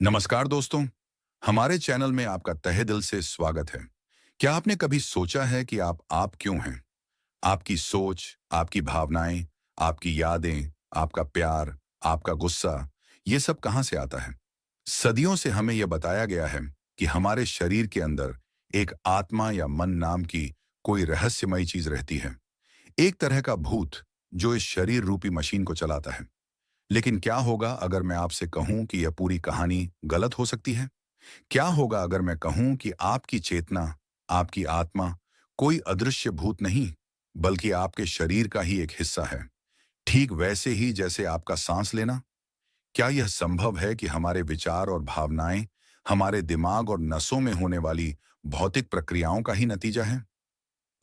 नमस्कार दोस्तों, हमारे चैनल में आपका तहे दिल से स्वागत है। क्या आपने कभी सोचा है कि आप क्यों हैं? आपकी सोच, आपकी भावनाएं, आपकी यादें, आपका प्यार, आपका गुस्सा, ये सब कहाँ से आता है? सदियों से हमें यह बताया गया है कि हमारे शरीर के अंदर एक आत्मा या मन नाम की कोई रहस्यमयी चीज रहती है। एक तरह का भूत जो इस शरीर रूपी मशीन को चलाता है। लेकिन क्या होगा अगर मैं आपसे कहूं कि यह पूरी कहानी गलत हो सकती है? क्या होगा अगर मैं कहूं कि आपकी चेतना, आपकी आत्मा कोई अदृश्य भूत नहीं, बल्कि आपके शरीर का ही एक हिस्सा है? ठीक वैसे ही जैसे आपका सांस लेना। क्या यह संभव है कि हमारे विचार और भावनाएं हमारे दिमाग और नसों में होने वाली भौतिक प्रक्रियाओं का ही नतीजा है?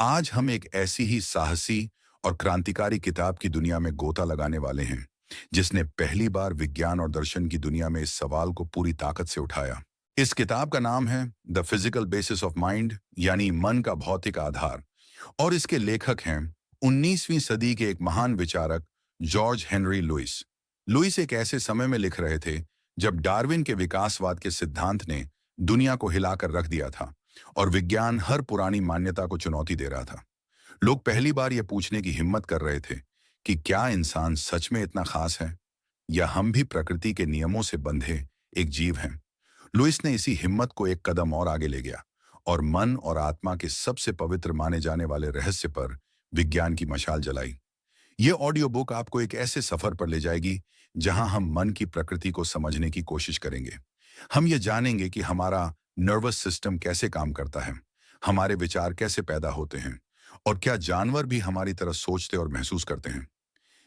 आज हम एक ऐसी ही साहसी और क्रांतिकारी किताब की दुनिया में गोता लगाने वाले हैं, जिसने पहली बार विज्ञान और दर्शन की दुनिया में इस सवाल को पूरी ताकत से उठाया। इस किताब का नाम है the physical basis of mind, यानी मन का भौतिक आधार। और इसके लेखक हैं 19वीं सदी के एक महान विचारक जॉर्ज हेनरी लुइस। लुइस एक ऐसे समय में लिख रहे थे जब डार्विन के विकासवाद के सिद्धांत ने दुनिया को हिलाकर रख दिया था और विज्ञान हर पुरानी मान्यता को चुनौती दे रहा था। लोग पहली बार यह पूछने की हिम्मत कर रहे थे कि क्या इंसान सच में इतना खास है, या हम भी प्रकृति के नियमों से बंधे एक जीव हैं। लुइस ने इसी हिम्मत को एक कदम और आगे ले गया और मन और आत्मा के सबसे पवित्र माने जाने वाले रहस्य पर विज्ञान की मशाल जलाई। यह ऑडियो बुक आपको एक ऐसे सफर पर ले जाएगी जहां हम मन की प्रकृति को समझने की कोशिश करेंगे। हम ये जानेंगे कि हमारा नर्वस सिस्टम कैसे काम करता है, हमारे विचार कैसे पैदा होते हैं, और क्या जानवर भी हमारी तरह सोचते और महसूस करते हैं।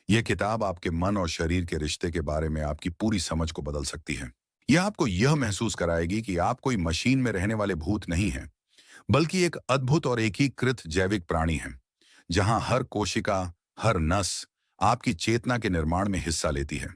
यह किताब आपके मन और शरीर के रिश्ते के बारे में आपकी पूरी समझ को बदल सकती है। यह आपको यह महसूस कराएगी कि आप कोई मशीन में रहने वाले भूत नहीं हैं, बल्कि एक अद्भुत और एकीकृत जैविक प्राणी हैं, जहां हर कोशिका, हर नस आपकी चेतना के निर्माण में हिस्सा लेती है।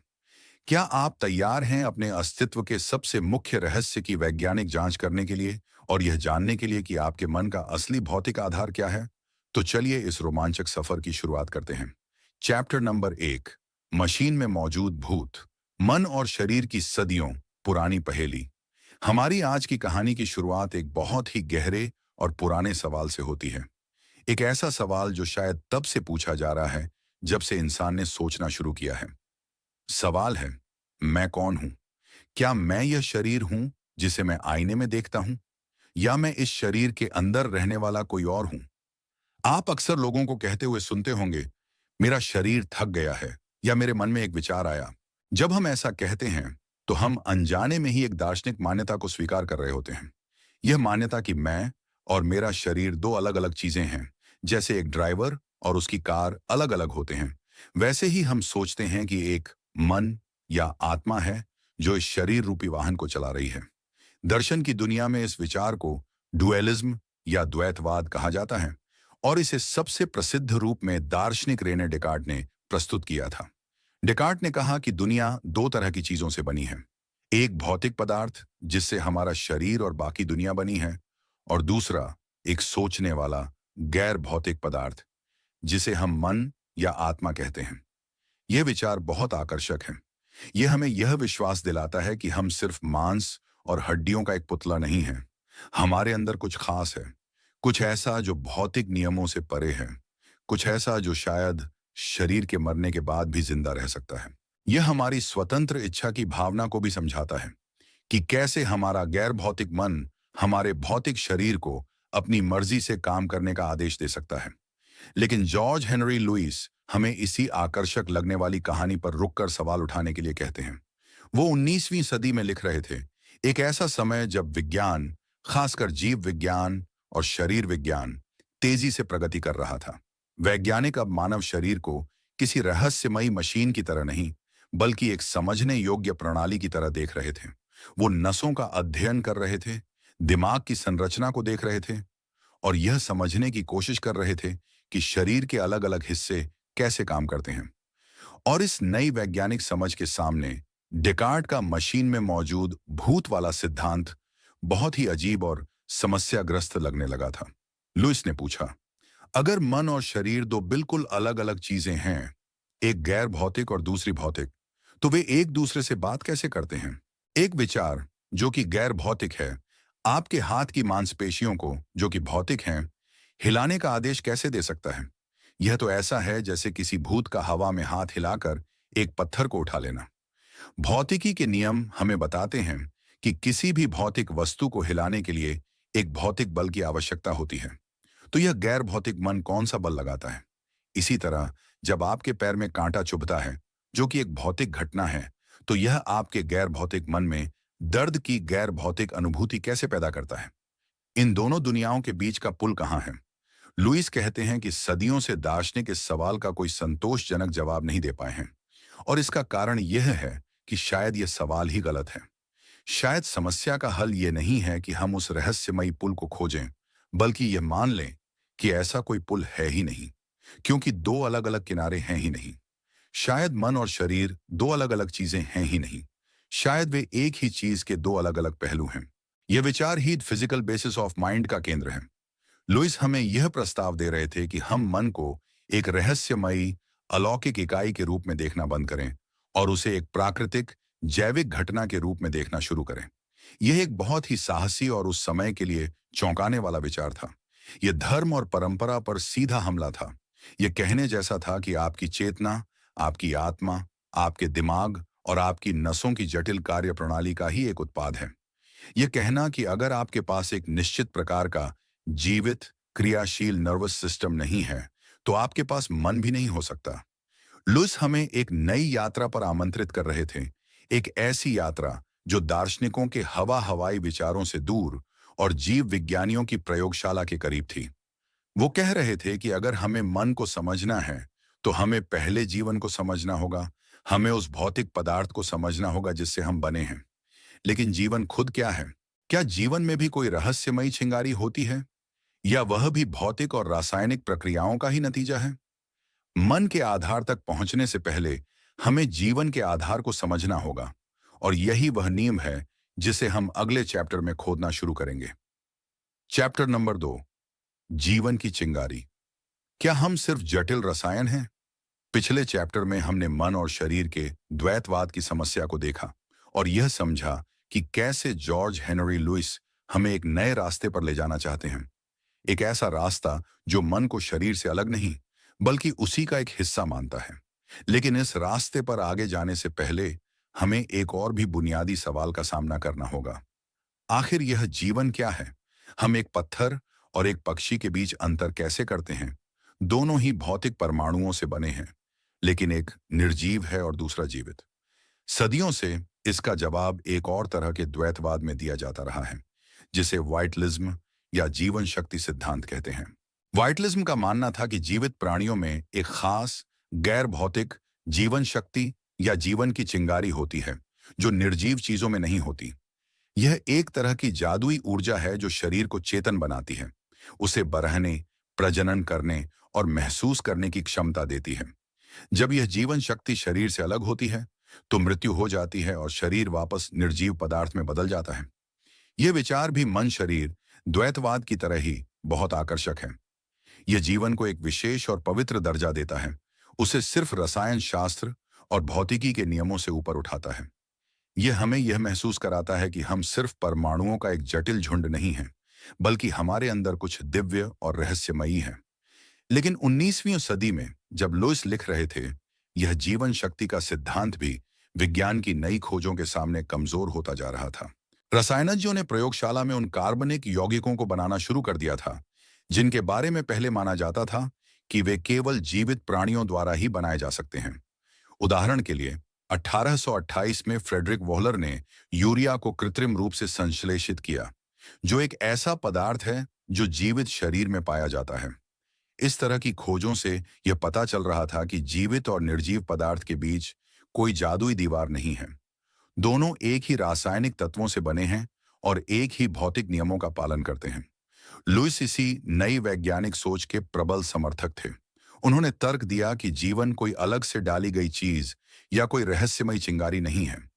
क्या आप तैयार हैं अपने अस्तित्व के सबसे मुख्य रहस्य की वैज्ञानिक जांच करने के लिए और यह जानने के लिए कि आपके मन का असली भौतिक आधार क्या है? तो चलिए इस रोमांचक सफर की शुरुआत करते हैं। चैप्टर नंबर 1, मशीन में मौजूद भूत। मन और शरीर की सदियों पुरानी पहेली। हमारी आज की कहानी की शुरुआत एक बहुत ही गहरे और पुराने सवाल से होती है। एक ऐसा सवाल जो शायद तब से पूछा जा रहा है जब से इंसान ने सोचना शुरू किया है। सवाल है, मैं कौन हूं? क्या मैं यह शरीर हूं जिसे मैं आईने में देखता हूं, या मैं इस शरीर के अंदर रहने वाला कोई और हूं? आप अक्सर लोगों को कहते हुए सुनते होंगे, मेरा शरीर थक गया है, या मेरे मन में एक विचार आया। जब हम ऐसा कहते हैं तो हम अनजाने में ही एक दार्शनिक मान्यता को स्वीकार कर रहे होते हैं। यह मान्यता कि मैं और मेरा शरीर दो अलग अलग चीजें हैं। जैसे एक ड्राइवर और उसकी कार अलग अलग होते हैं, वैसे ही हम सोचते हैं कि एक मन या आत्मा है जो इस शरीर रूपी वाहन को चला रही है। दर्शन की दुनिया में इस विचार को डुअलिज्म या द्वैतवाद कहा जाता है, और इसे सबसे प्रसिद्ध रूप में दार्शनिक रेने डेकार्ट ने प्रस्तुत किया था। डेकार्ट ने कहा कि दुनिया दो तरह की चीजों से बनी है। एक भौतिक पदार्थ जिससे हमारा शरीर और बाकी दुनिया बनी है, और दूसरा एक सोचने वाला गैर भौतिक पदार्थ जिसे हम मन या आत्मा कहते हैं। यह विचार बहुत आकर्षक है। यह हमें यह विश्वास दिलाता है कि हम सिर्फ मांस और हड्डियों का एक पुतला नहीं है। हमारे अंदर कुछ खास है, कुछ ऐसा जो भौतिक नियमों से परे है, कुछ ऐसा जो शायद शरीर के मरने के बाद भी जिंदा रह सकता है। यह हमारी स्वतंत्र इच्छा की भावना को भी समझाता है कि कैसे हमारा गैर भौतिक मन हमारे भौतिक शरीर को अपनी मर्जी से काम करने का आदेश दे सकता है। लेकिन जॉर्ज हेनरी लुइस हमें इसी आकर्षक लगने वाली कहानी पर रुककर सवाल उठाने के लिए कहते हैं। वो 19वीं सदी में लिख रहे थे, एक ऐसा समय जब विज्ञान, खासकर जीव विज्ञान और शरीर विज्ञान, तेजी से प्रगति कर रहा था। वैज्ञानिक अब मानव शरीर को किसी रहस्यमयी मशीन की तरह नहीं, बल्कि एक समझने योग्य प्रणाली की तरह देख रहे थे। वो नसों का अध्ययन कर रहे थे, दिमाग की संरचना को देख रहे थे, और यह समझने की कोशिश कर रहे थे कि शरीर के अलग अलग हिस्से कैसे काम करते हैं। और इस नई वैज्ञानिक समझ के सामने डेकार्ट का मशीन में मौजूद भूत वाला सिद्धांत बहुत ही अजीब और समस्याग्रस्त लगने लगा था। लुइस ने पूछा, अगर मन और शरीर दो बिल्कुल अलग अलग चीजें हैं, एक गैर भौतिक और दूसरी भौतिक, तो वे एक दूसरे से बात कैसे करते हैं? एक विचार जो कि गैर भौतिक है, आपके हाथ की मांसपेशियों को, जो कि भौतिक हैं, हिलाने का आदेश कैसे दे सकता है? यह तो ऐसा है जैसे किसी भूत का हवा में हाथ हिलाकर एक पत्थर को उठा लेना। भौतिकी के नियम हमें बताते हैं कि किसी भी भौतिक वस्तु को हिलाने के लिए एक भौतिक बल की आवश्यकता होती है। तो यह गैर भौतिक मन कौन सा बल लगाता है? इसी तरह जब आपके पैर में कांटा चुभता है, जो कि एक भौतिक घटना है, तो यह आपके गैर भौतिक मन में दर्द की गैर भौतिक अनुभूति कैसे पैदा करता है? इन दोनों दुनियाओं के बीच का पुल कहाँ है? लुईस कहते हैं कि सदियों से दार्शनिक इस सवाल का कोई संतोषजनक जवाब नहीं दे पाए हैं, और इसका कारण यह है कि शायद यह सवाल ही गलत है। शायद समस्या का हल ये नहीं है कि हम उस रहस्यमयी पुल को खोजें, बल्कि यह मान लें कि ऐसा कोई पुल है ही नहीं, क्योंकि दो अलग अलग किनारे हैं ही नहीं। शायद मन और शरीर दो अलग अलग चीजें हैं ही नहीं। शायद वे एक ही चीज के दो अलग अलग पहलू हैं। यह विचार ही फिजिकल बेसिस ऑफ माइंड का केंद्र है। लुइस हमें यह प्रस्ताव दे रहे थे कि हम मन को एक रहस्यमयी अलौकिक इकाई के रूप में देखना बंद करें और उसे एक प्राकृतिक जैविक घटना के रूप में देखना शुरू करें। यह एक बहुत ही साहसी और उस समय के लिए चौंकाने वाला विचार था। यह धर्म और परंपरा पर सीधा हमला था। यह कहने जैसा था कि आपकी चेतना, आपकी आत्मा, आपके दिमाग और आपकी नसों की जटिल कार्य प्रणाली का ही एक उत्पाद है। यह कहना कि अगर आपके पास एक निश्चित प्रकार का जीवित क्रियाशील नर्वस सिस्टम नहीं है, तो आपके पास मन भी नहीं हो सकता। लुइस हमें एक नई यात्रा पर आमंत्रित कर रहे थे, एक ऐसी यात्रा जो दार्शनिकों के हवा हवाई विचारों से दूर और जीव विज्ञानियों की प्रयोगशाला के करीब थी। वो कह रहे थे कि अगर हमें मन को समझना है, तो हमें पहले जीवन को समझना होगा। हमें उस भौतिक पदार्थ को समझना होगा जिससे हम बने हैं। लेकिन जीवन खुद क्या है? क्या जीवन में भी कोई रहस्यमयी चिंगारी होती है, या वह भी भौतिक और रासायनिक प्रक्रियाओं का ही नतीजा है? मन के आधार तक पहुंचने से पहले हमें जीवन के आधार को समझना होगा, और यही वह नियम है जिसे हम अगले चैप्टर में खोदना शुरू करेंगे। चैप्टर नंबर 2, जीवन की चिंगारी। क्या हम सिर्फ जटिल रसायन हैं? पिछले चैप्टर में हमने मन और शरीर के द्वैतवाद की समस्या को देखा और यह समझा कि कैसे जॉर्ज हेनरी लुइस हमें एक नए रास्ते पर ले जाना चाहते हैं। एक ऐसा रास्ता जो मन को शरीर से अलग नहीं, बल्कि उसी का एक हिस्सा मानता है। लेकिन इस रास्ते पर आगे जाने से पहले हमें एक और भी बुनियादी सवाल का सामना करना होगा। आखिर यह जीवन क्या है? हम एक पत्थर और एक पक्षी के बीच अंतर कैसे करते हैं? दोनों ही भौतिक परमाणुओं से बने हैं, लेकिन एक निर्जीव है और दूसरा जीवित। सदियों से इसका जवाब एक और तरह के द्वैतवाद में दिया जाता रहा है, जिसे वाइटलिज्म या जीवन शक्ति सिद्धांत कहते हैं। वाइटलिज्म का मानना था कि जीवित प्राणियों में एक खास गैर भौतिक जीवन शक्ति या जीवन की चिंगारी होती है, जो निर्जीव चीजों में नहीं होती। यह एक तरह की जादुई ऊर्जा है जो शरीर को चेतन बनाती है, उसे बरहने, प्रजनन करने और महसूस करने की क्षमता देती है। जब यह जीवन शक्ति शरीर से अलग होती है, तो मृत्यु हो जाती है और शरीर वापस निर्जीव पदार्थ में बदल जाता है। यह विचार भी मन शरीर द्वैतवाद की तरह ही बहुत आकर्षक है। यह जीवन को एक विशेष और पवित्र दर्जा देता है, उसे सिर्फ रसायन शास्त्र और भौतिकी के नियमों से ऊपर उठाता है। यह हमें यह महसूस कराता है कि हम सिर्फ परमाणुओं का एक जटिल झुंड नहीं हैं, बल्कि हमारे अंदर कुछ दिव्य और रहस्यमयी है। लेकिन 19वीं सदी में जब लुइस लिख रहे थे, यह जीवन शक्ति का सिद्धांत भी विज्ञान की नई खोजों के सामने कमजोर होता जा रहा था। रसायनज्ञों ने प्रयोगशाला में उन कार्बनिक यौगिकों को बनाना शुरू कर दिया था, जिनके बारे में पहले माना जाता था कि वे केवल जीवित प्राणियों द्वारा ही बनाए जा सकते हैं। उदाहरण के लिए 1828 में फ्रेडरिक वॉलर ने यूरिया को कृत्रिम रूप से संश्लेषित किया, जो एक ऐसा पदार्थ है जो जीवित शरीर में पाया जाता है। इस तरह की खोजों से यह पता चल रहा था कि जीवित और निर्जीव पदार्थ के बीच कोई जादुई दीवार नहीं है। दोनों एक ही रासायनिक तत्वों से बने हैं और एक ही भौतिक नियमों का पालन करते हैं। लुइस इसी नई वैज्ञानिक सोच के प्रबल समर्थक थे। उन्होंने तर्क दिया कि जीवन कोई अलग से डाली गई चीज या कोई रहस्यमयी चिंगारी नहीं है।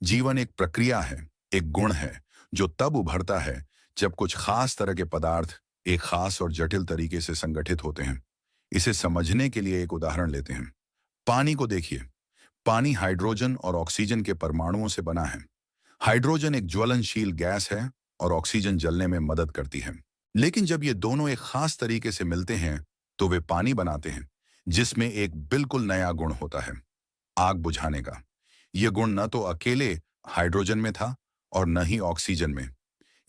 जीवन एक प्रक्रिया है, एक गुण है, जो तब उभरता है जब कुछ खास तरह के पदार्थ एक खास और जटिल तरीके से संगठित होते हैं। इसे समझने के लिए एक उदाहरण लेते हैं। पानी को देखिए। पानी हाइड्रोजन और ऑक्सीजन के परमाणुओं से बना है। हाइड्रोजन एक ज्वलनशील गैस है और ऑक्सीजन जलने में मदद करती है। लेकिन जब ये दोनों एक खास तरीके से मिलते हैं तो वे पानी बनाते हैं, जिसमें एक बिल्कुल नया गुण होता है, आग बुझाने का। यह गुण न तो अकेले हाइड्रोजन में था और न ही ऑक्सीजन में।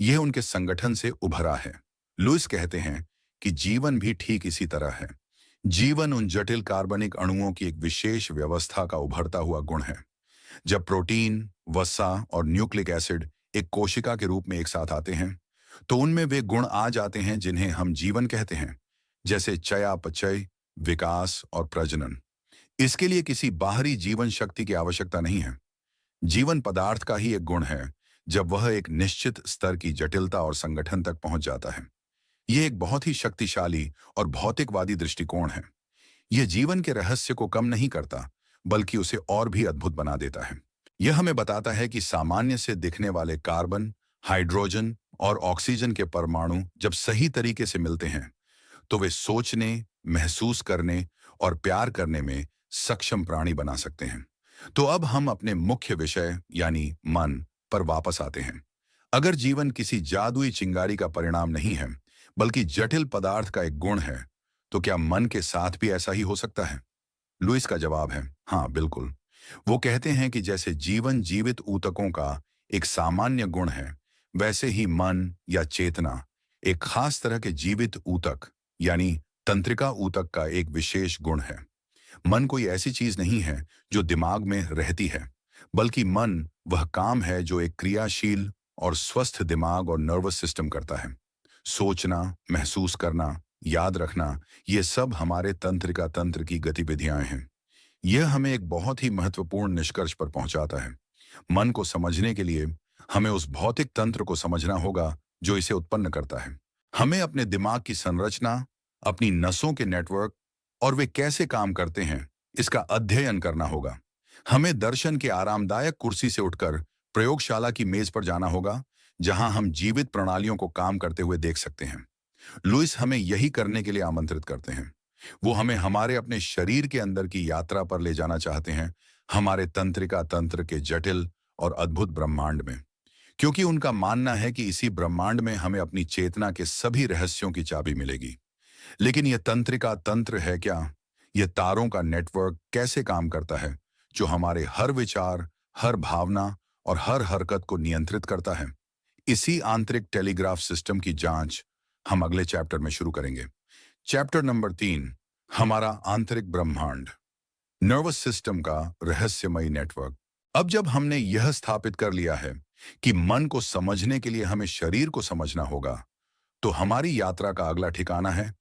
यह उनके संगठन से उभरा है। लुईस कहते हैं कि जीवन भी ठीक इसी तरह है। जीवन उन जटिल कार्बनिक अणुओं की एक विशेष व्यवस्था का उभरता हुआ गुण है। जब प्रोटीन, वसा और न्यूक्लिक एसिड एक कोशिका के रूप में एक साथ आते हैं, तो उनमें वे गुण आ जाते हैं जिन्हें हम जीवन कहते हैं, जैसे चयापचय, विकास और प्रजनन। इसके लिए किसी बाहरी जीवन शक्ति की आवश्यकता नहीं है। जीवन पदार्थ का ही एक गुण है जब वह एक निश्चित स्तर की जटिलता और संगठन तक पहुंच जाता है। यह एक बहुत ही शक्तिशाली और भौतिकवादी दृष्टिकोण है। यह जीवन के रहस्य को कम नहीं करता, बल्कि उसे और भी अद्भुत बना देता है। यह हमें बताता है कि सामान्य से दिखने वाले कार्बन, हाइड्रोजन और ऑक्सीजन के परमाणु जब सही तरीके से मिलते हैं, तो वे सोचने, महसूस करने और प्यार करने में सक्षम प्राणी बना सकते हैं। तो अब हम अपने मुख्य विषय यानी मन पर वापस आते हैं। अगर जीवन किसी जादुई चिंगारी का परिणाम नहीं है, बल्कि जटिल पदार्थ का एक गुण है, तो क्या मन के साथ भी ऐसा ही हो सकता है? लुईस का जवाब है हाँ, बिल्कुल। वो कहते हैं कि जैसे जीवन जीवित ऊतकों का एक सामान्य गुण है, वैसे ही मन या चेतना एक खास तरह के जीवित ऊतक यानी तंत्रिका ऊतक का एक विशेष गुण है। मन कोई ऐसी चीज नहीं है जो दिमाग में रहती है, बल्कि मन वह काम है जो एक क्रियाशील और स्वस्थ दिमाग और नर्वस सिस्टम करता है। सोचना, महसूस करना, याद रखना, ये सब हमारे तंत्रिका तंत्र की गतिविधियां हैं। यह हमें एक बहुत ही महत्वपूर्ण निष्कर्ष पर पहुंचाता है। मन को समझने के लिए हमें उस भौतिक तंत्र को समझना होगा जो इसे उत्पन्न करता है। हमें अपने दिमाग की संरचना, अपनी नसों के नेटवर्क और वे कैसे काम करते हैं, इसका अध्ययन करना होगा। हमें दर्शन के आरामदायक कुर्सी से उठकर प्रयोगशाला की मेज पर जाना होगा, जहां हम जीवित प्रणालियों को काम करते हुए देख सकते हैं। लुईस हमें यही करने के लिए आमंत्रित करते हैं। वो हमें हमारे अपने शरीर के अंदर की यात्रा पर ले जाना चाहते हैं, हमारे तंत्रिका तंत्र के जटिल और अद्भुत ब्रह्मांड में, क्योंकि उनका मानना है कि इसी ब्रह्मांड में हमें अपनी चेतना के सभी रहस्यों की चाबी मिलेगी। लेकिन यह तंत्रिका तंत्र है क्या? यह तारों का नेटवर्क कैसे काम करता है जो हमारे हर विचार, हर भावना और हर हरकत को नियंत्रित करता है? इसी आंतरिक टेलीग्राफ सिस्टम की जांच हम अगले चैप्टर में शुरू करेंगे। चैप्टर नंबर 3, हमारा आंतरिक ब्रह्मांड, नर्वस सिस्टम का रहस्यमयी नेटवर्क। अब जब हमने यह स्थापित कर लिया है कि मन को समझने के लिए हमें शरीर को समझना होगा, तो हमारी यात्रा का अगला ठिकाना है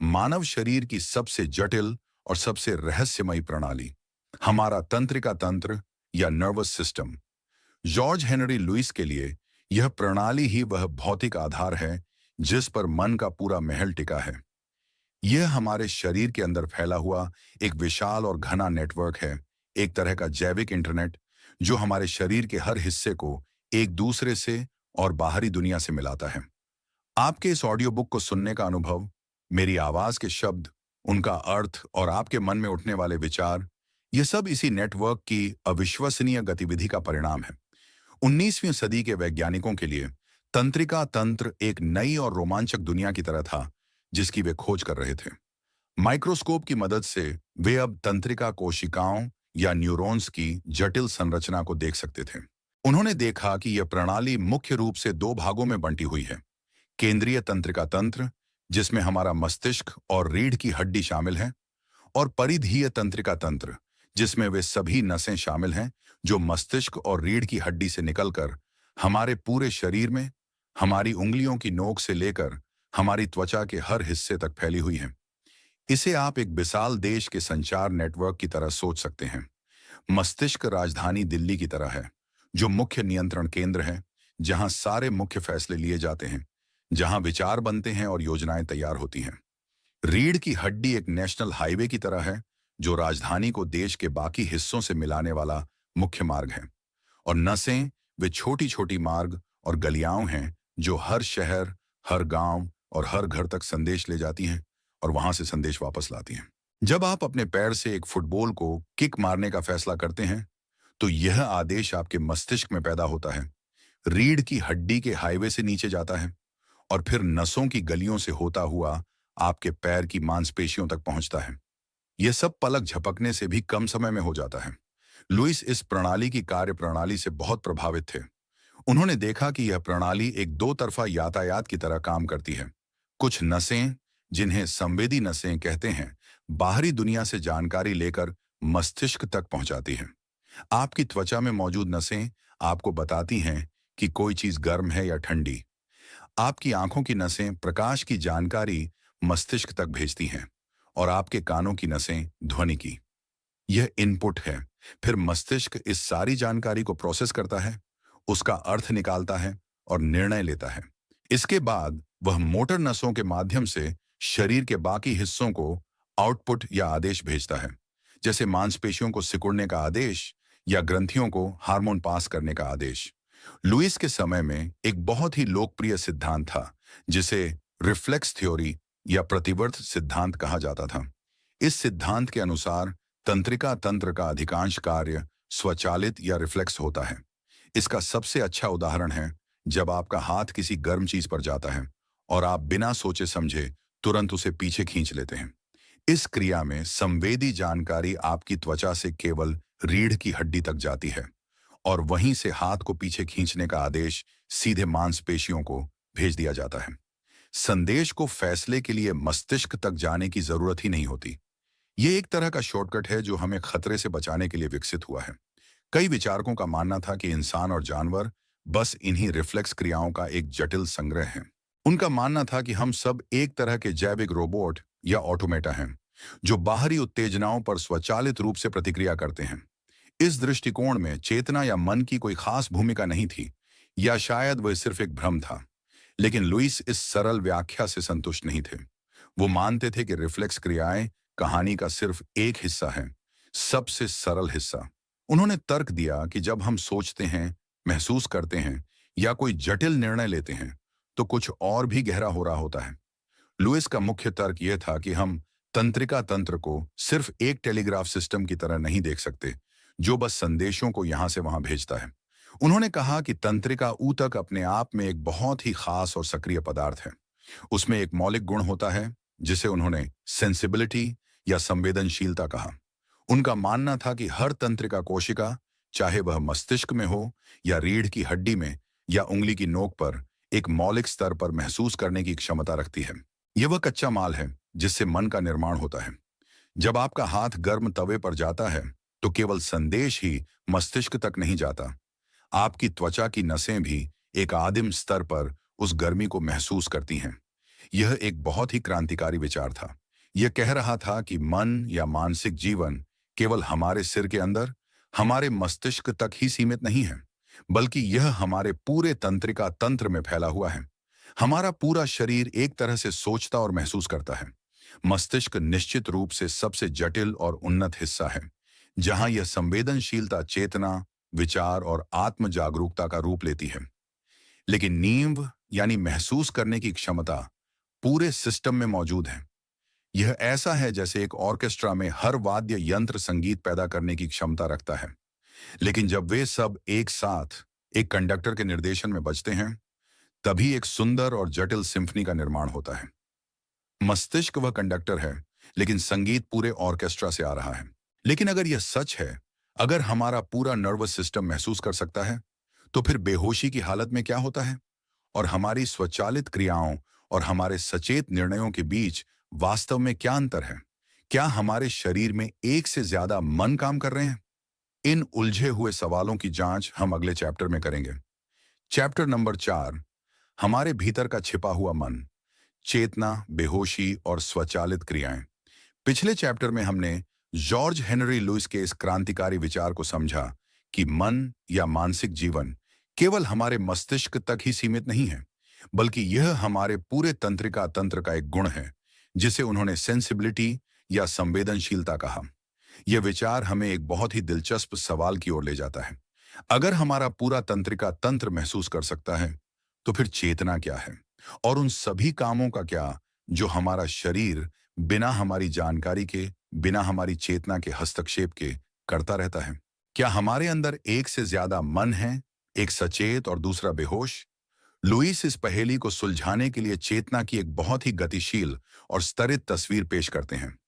मानव शरीर की सबसे जटिल और सबसे रहस्यमयी प्रणाली, हमारा तंत्रिका तंत्र या nervous system. George Henry Lewes के लिए यह प्रणाली ही वह भौतिक आधार है जिस पर मन का पूरा महल टिका है। यह हमारे शरीर के अंदर फैला हुआ एक विशाल और घना नेटवर्क है, एक तरह का जैविक इंटरनेट जो हमारे शरीर के हर हिस्से को एक दूसरे से और बाहरी दुनिया से मिलाता है। आपके इस ऑडियो बुक को सुनने का अनुभव, मेरी आवाज के शब्द, उनका अर्थ और आपके मन में उठने वाले विचार, ये सब इसी नेटवर्क की अविश्वसनीय गतिविधि का परिणाम है। 19वीं सदी के वैज्ञानिकों के लिए तंत्रिका तंत्र एक नई और रोमांचक दुनिया की तरह था जिसकी वे खोज कर रहे थे। माइक्रोस्कोप की मदद से वे अब तंत्रिका कोशिकाओं या न्यूरॉन्स की जटिल संरचना को देख सकते थे। उन्होंने देखा कि यह प्रणाली मुख्य रूप से 2 भागों में बंटी हुई है। केंद्रीय तंत्रिका तंत्र, जिसमें हमारा मस्तिष्क और रीढ़ की हड्डी शामिल है, और परिधीय तंत्रिका तंत्र, जिसमें वे सभी नसें शामिल हैं जो मस्तिष्क और रीढ़ की हड्डी से निकलकर हमारे पूरे शरीर में, हमारी उंगलियों की नोक से लेकर हमारी त्वचा के हर हिस्से तक फैली हुई हैं। इसे आप एक विशाल देश के संचार नेटवर्क की तरह सोच सकते हैं। मस्तिष्क राजधानी दिल्ली की तरह है, जो मुख्य नियंत्रण केंद्र है, जहां सारे मुख्य फैसले लिए जाते हैं, जहां विचार बनते हैं और योजनाएं तैयार होती हैं। रीढ़ की हड्डी एक नेशनल हाईवे की तरह है, जो राजधानी को देश के बाकी हिस्सों से मिलाने वाला मुख्य मार्ग है। और नसें वे छोटी छोटी मार्ग और गलियां हैं जो हर शहर, हर गांव और हर घर तक संदेश ले जाती हैं और वहां से संदेश वापस लाती हैं। जब आप अपने पैर से एक फुटबॉल को किक मारने का फैसला करते हैं, तो यह आदेश आपके मस्तिष्क में पैदा होता है, रीढ़ की हड्डी के हाईवे से नीचे जाता है और फिर नसों की गलियों से होता हुआ आपके पैर की मांसपेशियों तक पहुंचता है। यह सब पलक झपकने से भी कम समय में हो जाता है। लुइस इस प्रणाली की कार्य प्रणाली से बहुत प्रभावित थे। उन्होंने देखा कि यह प्रणाली एक दो तरफा यातायात की तरह काम करती है। कुछ नसें, जिन्हें संवेदी नसें कहते हैं, बाहरी दुनिया से जानकारी लेकर मस्तिष्क तक पहुंचाती हैं। आपकी त्वचा में मौजूद नसें आपको बताती हैं कि कोई चीज गर्म है या ठंडी। आपकी आंखों की नसें प्रकाश की जानकारी मस्तिष्क तक भेजती हैं और आपके कानों की नसें ध्वनि की। यह इनपुट है। फिर मस्तिष्क इस सारी जानकारी को प्रोसेस करता है, उसका अर्थ निकालता है और निर्णय लेता है। इसके बाद वह मोटर नसों के माध्यम से शरीर के बाकी हिस्सों को आउटपुट या आदेश भेजता है, जैसे मांसपेशियों को सिकुड़ने का आदेश या ग्रंथियों को हार्मोन पास करने का आदेश। लुइस के समय में एक बहुत ही लोकप्रिय सिद्धांत था, जिसे रिफ्लेक्स थ्योरी या प्रतिवर्त सिद्धांत कहा जाता था। इस सिद्धांत के अनुसार तंत्रिका तंत्र का अधिकांश कार्य स्वचालित या रिफ्लेक्स होता है। इसका सबसे अच्छा उदाहरण है जब आपका हाथ किसी गर्म चीज पर जाता है और आप बिना सोचे समझे तुरंत उसे पीछे खींच लेते हैं। इस क्रिया में संवेदी जानकारी आपकी त्वचा से केवल रीढ़ की हड्डी तक जाती है और वहीं से हाथ को पीछे खींचने का आदेश सीधे मांसपेशियों को भेज दिया जाता है। संदेश को फैसले के लिए मस्तिष्क तक जाने की जरूरत ही नहीं होती। ये एक तरह का शॉर्टकट है जो हमें खतरे से बचाने के लिए विकसित हुआ है। कई विचारकों का मानना था कि इंसान और जानवर बस इन्हीं रिफ्लेक्स क्रियाओं का एक जटिल संग्रह है। उनका मानना था कि हम सब एक तरह के जैविक रोबोट या ऑटोमेटा हैं, जो बाहरी उत्तेजनाओं पर स्वचालित रूप से प्रतिक्रिया करते हैं। इस दृष्टिकोण में चेतना या मन की कोई खास भूमिका नहीं थी, या शायद वह सिर्फ एक भ्रम था। लेकिन लुइस इस सरल व्याख्या से संतुष्ट नहीं थे। वो मानते थे कि रिफ्लेक्स क्रियाएं कहानी का सिर्फ एक हिस्सा है, सबसे सरल हिस्सा। उन्होंने तर्क दिया कि जब हम सोचते हैं, महसूस करते हैं या कोई जटिल निर्णय लेते हैं, तो कुछ और भी गहरा हो रहा होता है। लुइस का मुख्य तर्क यह था कि हम तंत्रिका तंत्र को सिर्फ एक टेलीग्राफ सिस्टम की तरह नहीं देख सकते, जो बस संदेशों को यहां से वहां भेजता है। उन्होंने कहा कि तंत्रिका ऊतक अपने आप में एक बहुत ही खास और सक्रिय पदार्थ है। उसमें एक मौलिक गुण होता है जिसे उन्होंने सेंसिबिलिटी या संवेदनशीलता कहा। उनका मानना था कि हर तंत्रिका कोशिका, चाहे वह मस्तिष्क में हो या रीढ़ की हड्डी में या उंगली की नोक पर, एक मौलिक स्तर पर महसूस करने की क्षमता रखती है। यह वह कच्चा माल है जिससे मन का निर्माण होता है। जब आपका हाथ गर्म तवे पर जाता है, तो केवल संदेश ही मस्तिष्क तक नहीं जाता। आपकी त्वचा की नसें भी एक आदिम स्तर पर उस गर्मी को महसूस करती हैं। यह एक बहुत ही क्रांतिकारी विचार था। यह कह रहा था कि मन या मानसिक जीवन केवल हमारे सिर के अंदर, हमारे मस्तिष्क तक ही सीमित नहीं है, बल्कि यह हमारे पूरे तंत्रिका तंत्र में फैला हुआ है। हमारा पूरा शरीर एक तरह से सोचता और महसूस करता है। मस्तिष्क निश्चित रूप से सबसे जटिल और उन्नत हिस्सा है, जहां यह संवेदनशीलता चेतना, विचार और आत्म जागरूकता का रूप लेती है। लेकिन नींव यानी महसूस करने की क्षमता पूरे सिस्टम में मौजूद है। यह ऐसा है जैसे एक ऑर्केस्ट्रा में हर वाद्य यंत्र संगीत पैदा करने की क्षमता रखता है, लेकिन जब वे सब एक साथ एक कंडक्टर के निर्देशन में बजते हैं, तभी एक सुंदर और जटिल सिम्फनी का निर्माण होता है। मस्तिष्क वह कंडक्टर है, लेकिन संगीत पूरे ऑर्केस्ट्रा से आ रहा है। लेकिन अगर यह सच है, अगर हमारा पूरा नर्वस सिस्टम महसूस कर सकता है, तो फिर बेहोशी की हालत में क्या होता है? और हमारी स्वचालित क्रियाओं और हमारे सचेत निर्णयों के बीच वास्तव में क्या अंतर है? क्या हमारे शरीर में एक से ज्यादा मन काम कर रहे हैं? इन उलझे हुए सवालों की जांच हम अगले चैप्टर में करेंगे। चैप्टर नंबर 4, हमारे भीतर का छिपा हुआ मन, चेतना, बेहोशी और स्वचालित क्रियाएं। पिछले चैप्टर में हमने जॉर्ज हेनरी लुइस के इस क्रांतिकारी विचार को समझा कि मन या मानसिक जीवन केवल हमारे मस्तिष्क तक ही सीमित नहीं है, बल्कि यह हमारे पूरे तंत्रिका तंत्र का एक गुण है, जिसे उन्होंने सेंसिबिलिटी या संवेदनशीलता कहा। यह विचार हमें एक बहुत ही दिलचस्प सवाल की ओर ले जाता है। अगर हमारा पूरा तंत्रिका तंत्र महसूस कर सकता है, तो फिर चेतना क्या है? और उन सभी कामों का क्या जो हमारा शरीर बिना हमारी जानकारी के, बिना हमारी चेतना के हस्तक्षेप के करता रहता है? क्या हमारे अंदर एक से ज्यादा मन है एक सचेत और दूसरा बेहोश। लुईस इस पहेली को सुलझाने के लिए चेतना की एक बहुत ही गतिशील और स्तरित तस्वीर पेश करते हैं।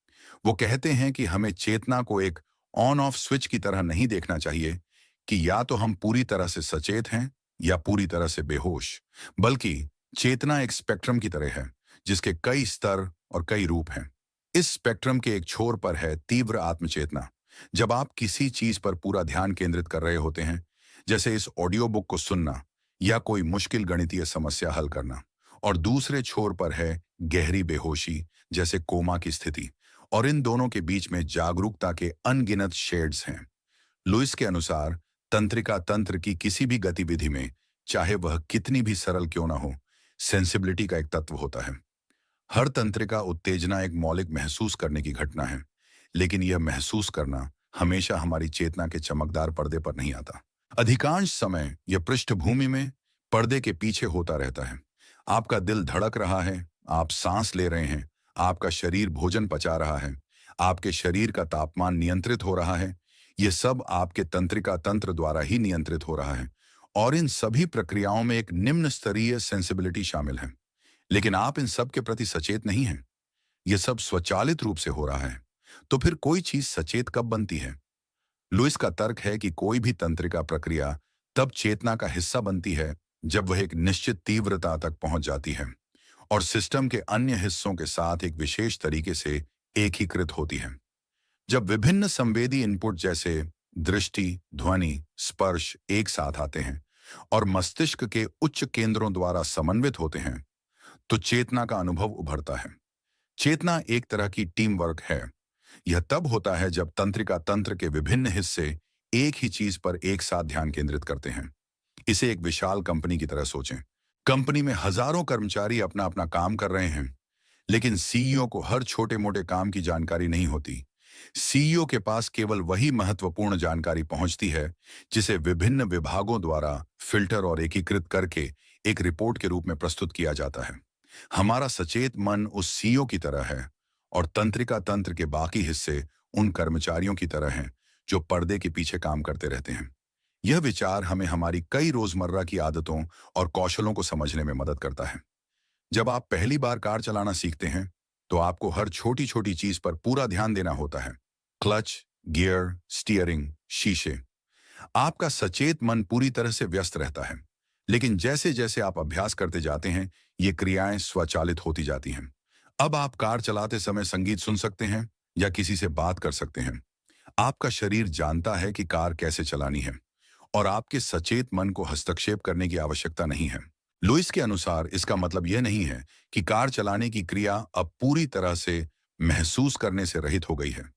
वो कहते हैं कि हमें चेतना को एक ऑन ऑफ स्विच की तरह नहीं देखना चाहिए कि या तो हम पूरी तरह से सचेत हैं या पूरी तरह से बेहोश, बल्कि चेतना एक स्पेक्ट्रम की तरह है जिसके कई स्तर और कई रूप हैं। इस स्पेक्ट्रम के एक छोर पर है तीव्र आत्मचेतना, जब आप किसी चीज पर पूरा ध्यान केंद्रित कर रहे होते हैं, जैसे इस ऑडियो बुक को सुनना या कोई मुश्किल गणितीय समस्या हल करना। और दूसरे छोर पर है गहरी बेहोशी, जैसे कोमा की स्थिति। और इन दोनों के बीच में जागरूकता के अनगिनत शेड्स हैं। लुइस के अनुसार तंत्रिका तंत्र की किसी भी गतिविधि में, चाहे वह कितनी भी सरल क्यों ना हो, सेंसिबिलिटी का एक तत्व होता है। हर तंत्रिका उत्तेजना एक मौलिक महसूस करने की घटना है, लेकिन यह महसूस करना हमेशा हमारी चेतना के चमकदार पर्दे पर नहीं आता। अधिकांश समय यह पृष्ठभूमि में, पर्दे के पीछे होता रहता है। आपका दिल धड़क रहा है, आप सांस ले रहे हैं, आपका शरीर भोजन पचा रहा है, आपके शरीर का तापमान नियंत्रित हो रहा है। यह सब आपके तंत्रिका तंत्र द्वारा ही नियंत्रित हो रहा है। और इन सभी प्रक्रियाओं में एक निम्न स्तरीय सेंसिबिलिटी शामिल है। लेकिन आप इन सब के प्रति सचेत नहीं हैं। यह सब स्वचालित रूप से हो रहा है। तो फिर कोई चीज सचेत कब बनती है? लुइस का तर्क है कि कोई भी तंत्रिका प्रक्रिया तब चेतना का हिस्सा बनती है जब वह एक निश्चित तीव्रता तक पहुंच जाती है और सिस्टम के अन्य हिस्सों के साथ एक विशेष तरीके से एकीकृत होती है। जब विभिन्न संवेदी इनपुट जैसे दृष्टि, ध्वनि, स्पर्श एक साथ आते हैं और मस्तिष्क के उच्च केंद्रों द्वारा समन्वित होते हैं, तो चेतना का अनुभव उभरता है। चेतना एक तरह की टीम वर्क है। यह तब होता है जब तंत्रिका तंत्र के विभिन्न हिस्से एक ही चीज पर एक साथ ध्यान केंद्रित करते हैं। इसे एक विशाल कंपनी की तरह सोचें। कंपनी में हजारों कर्मचारी अपना अपना काम कर रहे हैं, लेकिन सीईओ को हर छोटे मोटे काम की जानकारी नहीं होती। सीईओ के पास केवल वही महत्वपूर्ण जानकारी पहुंचती है जिसे विभिन्न विभागों द्वारा फिल्टर और एकीकृत करके एक रिपोर्ट के रूप में प्रस्तुत किया जाता है। हमारा सचेत मन उस सीईओ की तरह है और तंत्रिका तंत्र के बाकी हिस्से उन कर्मचारियों की तरह हैं जो पर्दे के पीछे काम करते रहते हैं। यह विचार हमें हमारी कई रोजमर्रा की आदतों और कौशलों को समझने में मदद करता है। जब आप पहली बार कार चलाना सीखते हैं, तो आपको हर छोटी छोटी चीज पर पूरा ध्यान देना होता है। क्लच, गियर, स्टीयरिंग, शीशे। आपका सचेत मन पूरी तरह से व्यस्त रहता है। लेकिन जैसे जैसे आप अभ्यास करते जाते हैं, ये क्रियाएं स्वचालित होती जाती हैं। अब आप कार चलाते समय संगीत सुन सकते हैं या किसी से बात कर सकते हैं। आपका शरीर जानता है कि कार कैसे चलानी है और आपके सचेत मन को हस्तक्षेप करने की आवश्यकता नहीं है। लुइस के अनुसार इसका मतलब यह नहीं है कि कार चलाने की क्रिया अब पूरी तरह से महसूस करने से रहित हो गई है।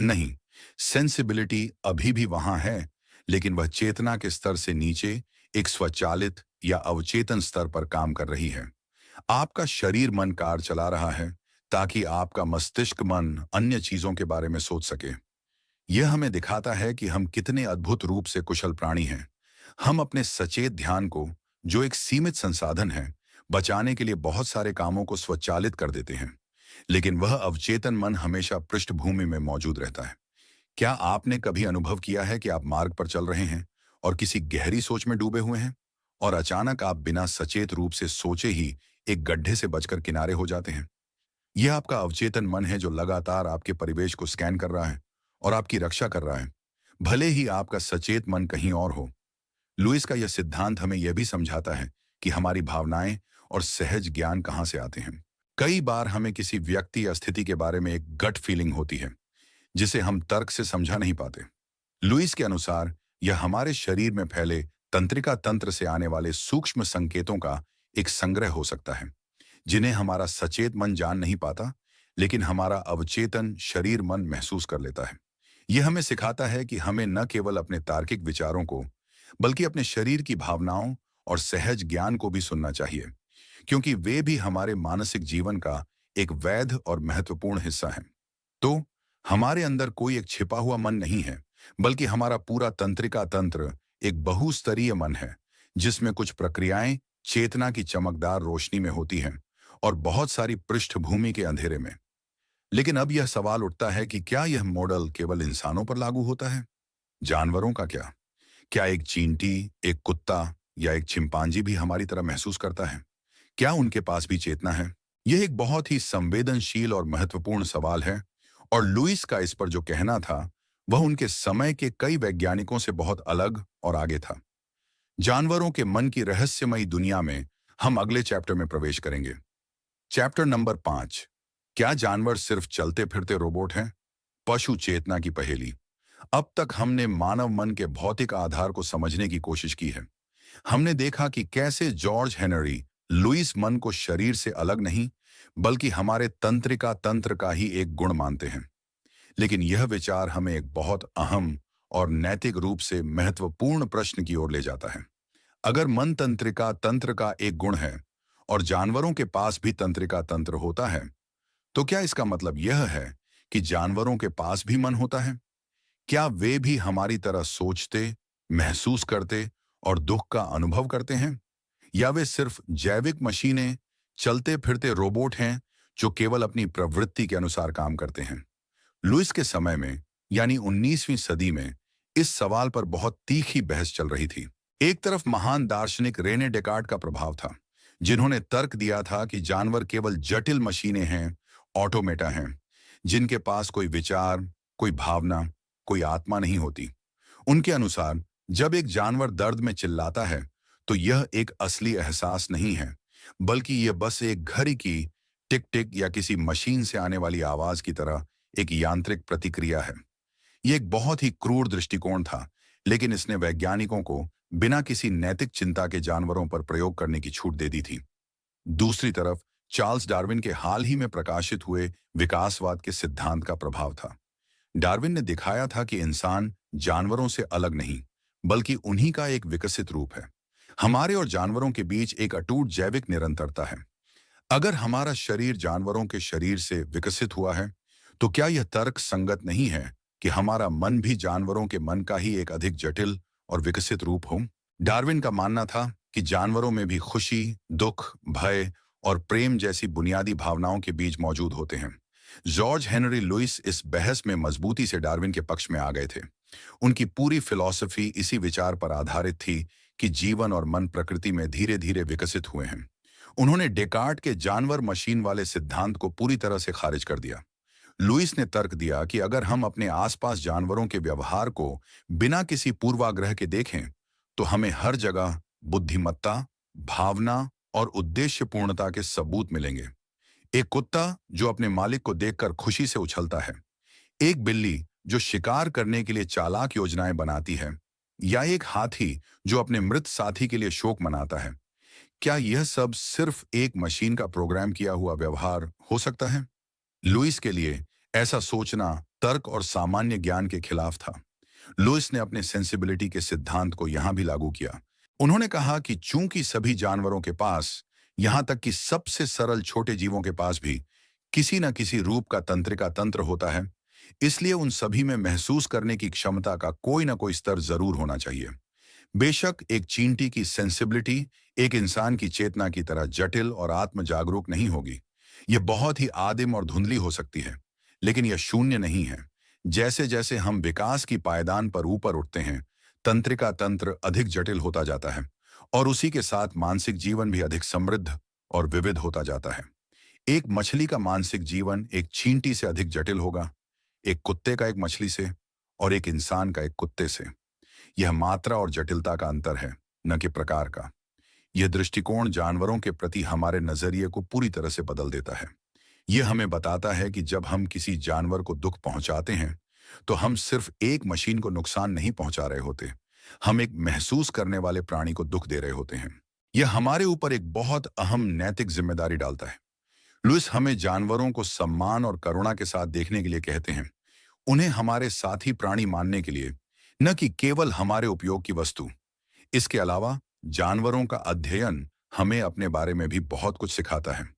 नहीं, सेंसिबिलिटी अभी भी वहां है, लेकिन वह चेतना के स्तर से नीचे एक स्वचालित या अवचेतन स्तर पर काम कर रही है। आपका शरीर मन कार चला रहा है ताकि आपका मस्तिष्क मन अन्य चीजों के बारे में सोच सके। यह हमें दिखाता है कि हम कितने अद्भुत रूप से कुशल प्राणी हैं। हम अपने सचेत ध्यान को, जो एक सीमित संसाधन है, बचाने के लिए बहुत सारे कामों को स्वचालित कर देते हैं, लेकिन वह अवचेतन मन हमेशा पृष्ठभूमि में मौजूद रहता है। क्या आपने कभी अनुभव किया है कि आप मार्ग पर चल रहे हैं और किसी गहरी सोच में डूबे हुए हैं और अचानक आप बिना सचेत रूप से सोचे ही एक गड्ढे से बचकर किनारे हो जाते हैं? यह आपका अवचेतन मन है जो लगातार आपके परिवेश को स्कैन कर रहा है और आपकी रक्षा कर रहा है, भले ही आपका सचेत मन कहीं और हो। लुइस का यह सिद्धांत हमें यह भी समझाता है कि हमारी भावनाएं और सहज ज्ञान कहां से आते हैं। कई बार हमें किसी व्यक्ति या स्थिति के बारे में एक गट फीलिंग होती है जिसे हम तर्क से समझा नहीं पाते। लुइस के अनुसार यह हमारे शरीर में फैले तंत्रिका तंत्र से आने वाले सूक्ष्म संकेतों का एक संग्रह हो सकता है, जिन्हें हमारा सचेत मन जान नहीं पाता, लेकिन हमारा अवचेतन शरीर मन महसूस कर लेता है। यह हमें सिखाता है कि हमें न केवल अपने तार्किक विचारों को, बल्कि अपने शरीर की भावनाओं और सहज ज्ञान को भी सुनना चाहिए, क्योंकि वे भी हमारे मानसिक जीवन का एक वैध और महत्वपूर्ण हिस्सा हैं। तो हमारे अंदर कोई एक छिपा हुआ मन नहीं है, बल्कि हमारा पूरा तंत्रिका तंत्र एक बहुस्तरीय मन है, जिसमें कुछ प्रक्रियाएं चेतना की चमकदार रोशनी में होती हैं और बहुत सारी पृष्ठभूमि के अंधेरे में। लेकिन अब यह सवाल उठता है कि क्या यह मॉडल केवल इंसानों पर लागू होता है? जानवरों का क्या? क्या एक चींटी, एक कुत्ता या एक चिंपांजी भी हमारी तरह महसूस करता है? क्या उनके पास भी चेतना है? यह एक बहुत ही संवेदनशील और महत्वपूर्ण सवाल है, और लुईस का इस पर जो कहना था, वह उनके समय के कई वैज्ञानिकों से बहुत अलग और आगे था। जानवरों के मन की रहस्यमयी दुनिया में हम अगले चैप्टर में प्रवेश करेंगे। Chapter number 5। क्या जानवर सिर्फ चलते फिरते रोबोट हैं? पशु चेतना की पहेली। अब तक हमने मानव मन के भौतिक आधार को समझने की कोशिश की है। हमने देखा कि कैसे जॉर्ज हेनरी लुईस मन को शरीर से अलग नहीं, बल्कि हमारे तंत्रिका तंत्र का ही एक गुण मानते हैं। लेकिन यह विचार हमें एक बहुत अहम और नैतिक रूप से महत्वपूर्ण प्रश्न की ओर ले जाता है। अगर मन तंत्रिका तंत्र का एक गुण है और जानवरों के पास भी तंत्रिका तंत्र होता है, तो क्या इसका मतलब यह है कि जानवरों के पास भी मन होता है? क्या वे भी हमारी तरह सोचते, महसूस करते और दुख का अनुभव करते हैं? या वे सिर्फ जैविक मशीनें, चलते फिरते रोबोट हैं जो केवल अपनी प्रवृत्ति के अनुसार काम करते हैं? लुईस के समय में, यानी 19वीं सदी में, इस सवाल पर बहुत तीखी बहस चल रही थी। एक तरफ महान दार्शनिक रेने डेकार्ट का प्रभाव था, जिन्होंने तर्क दिया था कि जानवर केवल जटिल मशीनें हैं, ऑटोमेटा हैं, जिनके पास कोई विचार, कोई भावना, कोई आत्मा नहीं होती। उनके अनुसार जब एक जानवर दर्द में चिल्लाता है, तो यह एक असली एहसास नहीं है, बल्कि यह बस एक घड़ी की टिक टिक या किसी मशीन से आने वाली आवाज की तरह एक यांत्रिक प्रतिक्रिया है। यह एक बहुत ही क्रूर दृष्टिकोण था, लेकिन इसने वैज्ञानिकों को बिना किसी नैतिक चिंता के जानवरों पर प्रयोग करने की छूट दे दी थी। दूसरी तरफ चार्ल्स डार्विन के हाल ही में प्रकाशित हुए विकासवाद के सिद्धांत का प्रभाव था। डार्विन ने दिखाया था कि इंसान जानवरों से अलग नहीं, बल्कि उन्हीं का एक विकसित रूप है। हमारे और जानवरों के बीच एक अटूट जैविक निरंतरता है। अगर हमारा शरीर जानवरों के शरीर से विकसित हुआ है, तो क्या यह तर्क संगत नहीं है कि हमारा मन भी जानवरों के मन का ही एक अधिक जटिल और विकसित रूप हो? डार्विन का मानना था कि जानवरों में भी खुशी, दुख, भय और प्रेम जैसी बुनियादी भावनाओं के बीज मौजूद होते हैं। जॉर्ज हेनरी लुईस इस बहस में मजबूती से डार्विन के पक्ष में आ गए थे। उनकी पूरी फिलॉसफी इसी विचार पर आधारित थी कि जीवन और मन प्रकृति में धीरे धीरे विकसित हुए हैं। उन्होंने डेकार्ट के जानवर मशीन वाले सिद्धांत को पूरी तरह से खारिज कर दिया। लुईस ने तर्क दिया कि अगर हम अपने आसपास जानवरों के व्यवहार को बिना किसी पूर्वाग्रह के देखें, तो हमें हर जगह बुद्धिमत्ता, भावना और उद्देश्यपूर्णता के सबूत मिलेंगे। एक कुत्ता जो अपने मालिक को देखकर खुशी से उछलता है, एक बिल्ली जो शिकार करने के लिए चालाक योजनाएं बनाती है, या एक हाथी जो अपने मृत साथी के लिए शोक मनाता है, क्या यह सब सिर्फ एक मशीन का प्रोग्राम किया हुआ व्यवहार हो सकता है? लुईस के लिए ऐसा सोचना तर्क और सामान्य ज्ञान के खिलाफ था। लुईस ने अपने सेंसिबिलिटी के सिद्धांत को यहां भी लागू किया। उन्होंने कहा कि चूंकि सभी जानवरों के पास, यहां तक कि सबसे सरल छोटे जीवों के पास भी, किसी न किसी रूप का तंत्रिका तंत्र होता है, इसलिए उन सभी में महसूस करने की क्षमता का कोई ना कोई स्तर जरूर होना चाहिए। बेशक एक चींटी की सेंसिबिलिटी एक इंसान की चेतना की तरह जटिल और आत्म जागरूक नहीं होगी। यह बहुत ही आदिम और धुंधली हो सकती है, लेकिन यह शून्य नहीं है। जैसे जैसे हम विकास की पायदान पर ऊपर उठते हैं, तंत्रिका तंत्र अधिक जटिल होता जाता है, और उसी के साथ मानसिक जीवन भी अधिक समृद्ध और विविध होता जाता है। एक मछली का मानसिक जीवन एक चींटी से अधिक जटिल होगा, एक कुत्ते का एक मछली से, और एक इंसान का एक कुत्ते से। यह मात्रा और जटिलता का अंतर है, न कि प्रकार का। यह दृष्टिकोण जानवरों के प्रति हमारे नजरिए को पूरी तरह से बदल देता है। यह हमें बताता है कि जब हम किसी जानवर को दुख पहुंचाते हैं, तो हम सिर्फ एक मशीन को नुकसान नहीं पहुंचा रहे होते, हम एक महसूस करने वाले प्राणी को दुख दे रहे होते हैं। यह हमारे ऊपर एक बहुत अहम नैतिक जिम्मेदारी डालता है। लुईस हमें जानवरों को सम्मान और करुणा के साथ देखने के लिए कहते हैं, उन्हें हमारे साथी प्राणी मानने के लिए, न कि केवल हमारे उपयोग की वस्तु। इसके अलावा जानवरों का अध्ययन हमें अपने बारे में भी बहुत कुछ सिखाता है।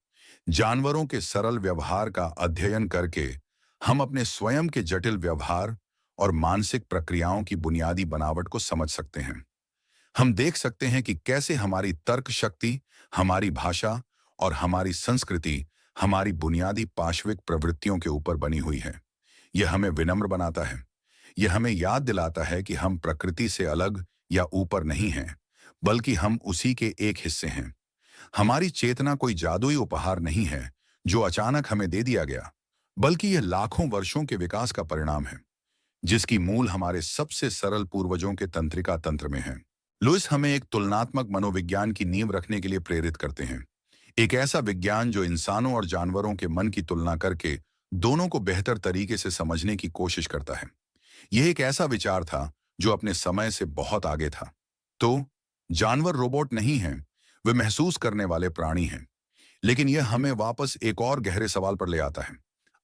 जानवरों के सरल व्यवहार का अध्ययन करके हम अपने स्वयं के जटिल व्यवहार और मानसिक प्रक्रियाओं की बुनियादी बनावट को समझ सकते हैं। हम देख सकते हैं कि कैसे हमारी तर्क शक्ति, हमारी भाषा और हमारी संस्कृति हमारी बुनियादी पाशविक प्रवृत्तियों के ऊपर बनी हुई है। यह हमें विनम्र बनाता है। यह हमें याद दिलाता है कि हम प्रकृति से अलग या ऊपर नहीं हैं, बल्कि हम उसी के एक हिस्से हैं। हमारी चेतना कोई जादुई उपहार नहीं है जो अचानक हमें दे दिया गया, बल्कि यह लाखों वर्षों के विकास का परिणाम है, जिसकी मूल हमारे सबसे सरल पूर्वजों के तंत्रिका तंत्र में है। लुइस हमें एक तुलनात्मक मनोविज्ञान की नींव रखने के लिए प्रेरित करते हैं। एक ऐसा विज्ञान जो इंसानों और जानवरों के मन की तुलना करके दोनों को बेहतर तरीके से समझने की कोशिश करता है। यह एक ऐसा विचार था जो अपने समय से बहुत आगे था। तो जानवर रोबोट नहीं हैं, वे महसूस करने वाले प्राणी हैं। लेकिन यह हमें वापस एक और गहरे सवाल पर ले आता है।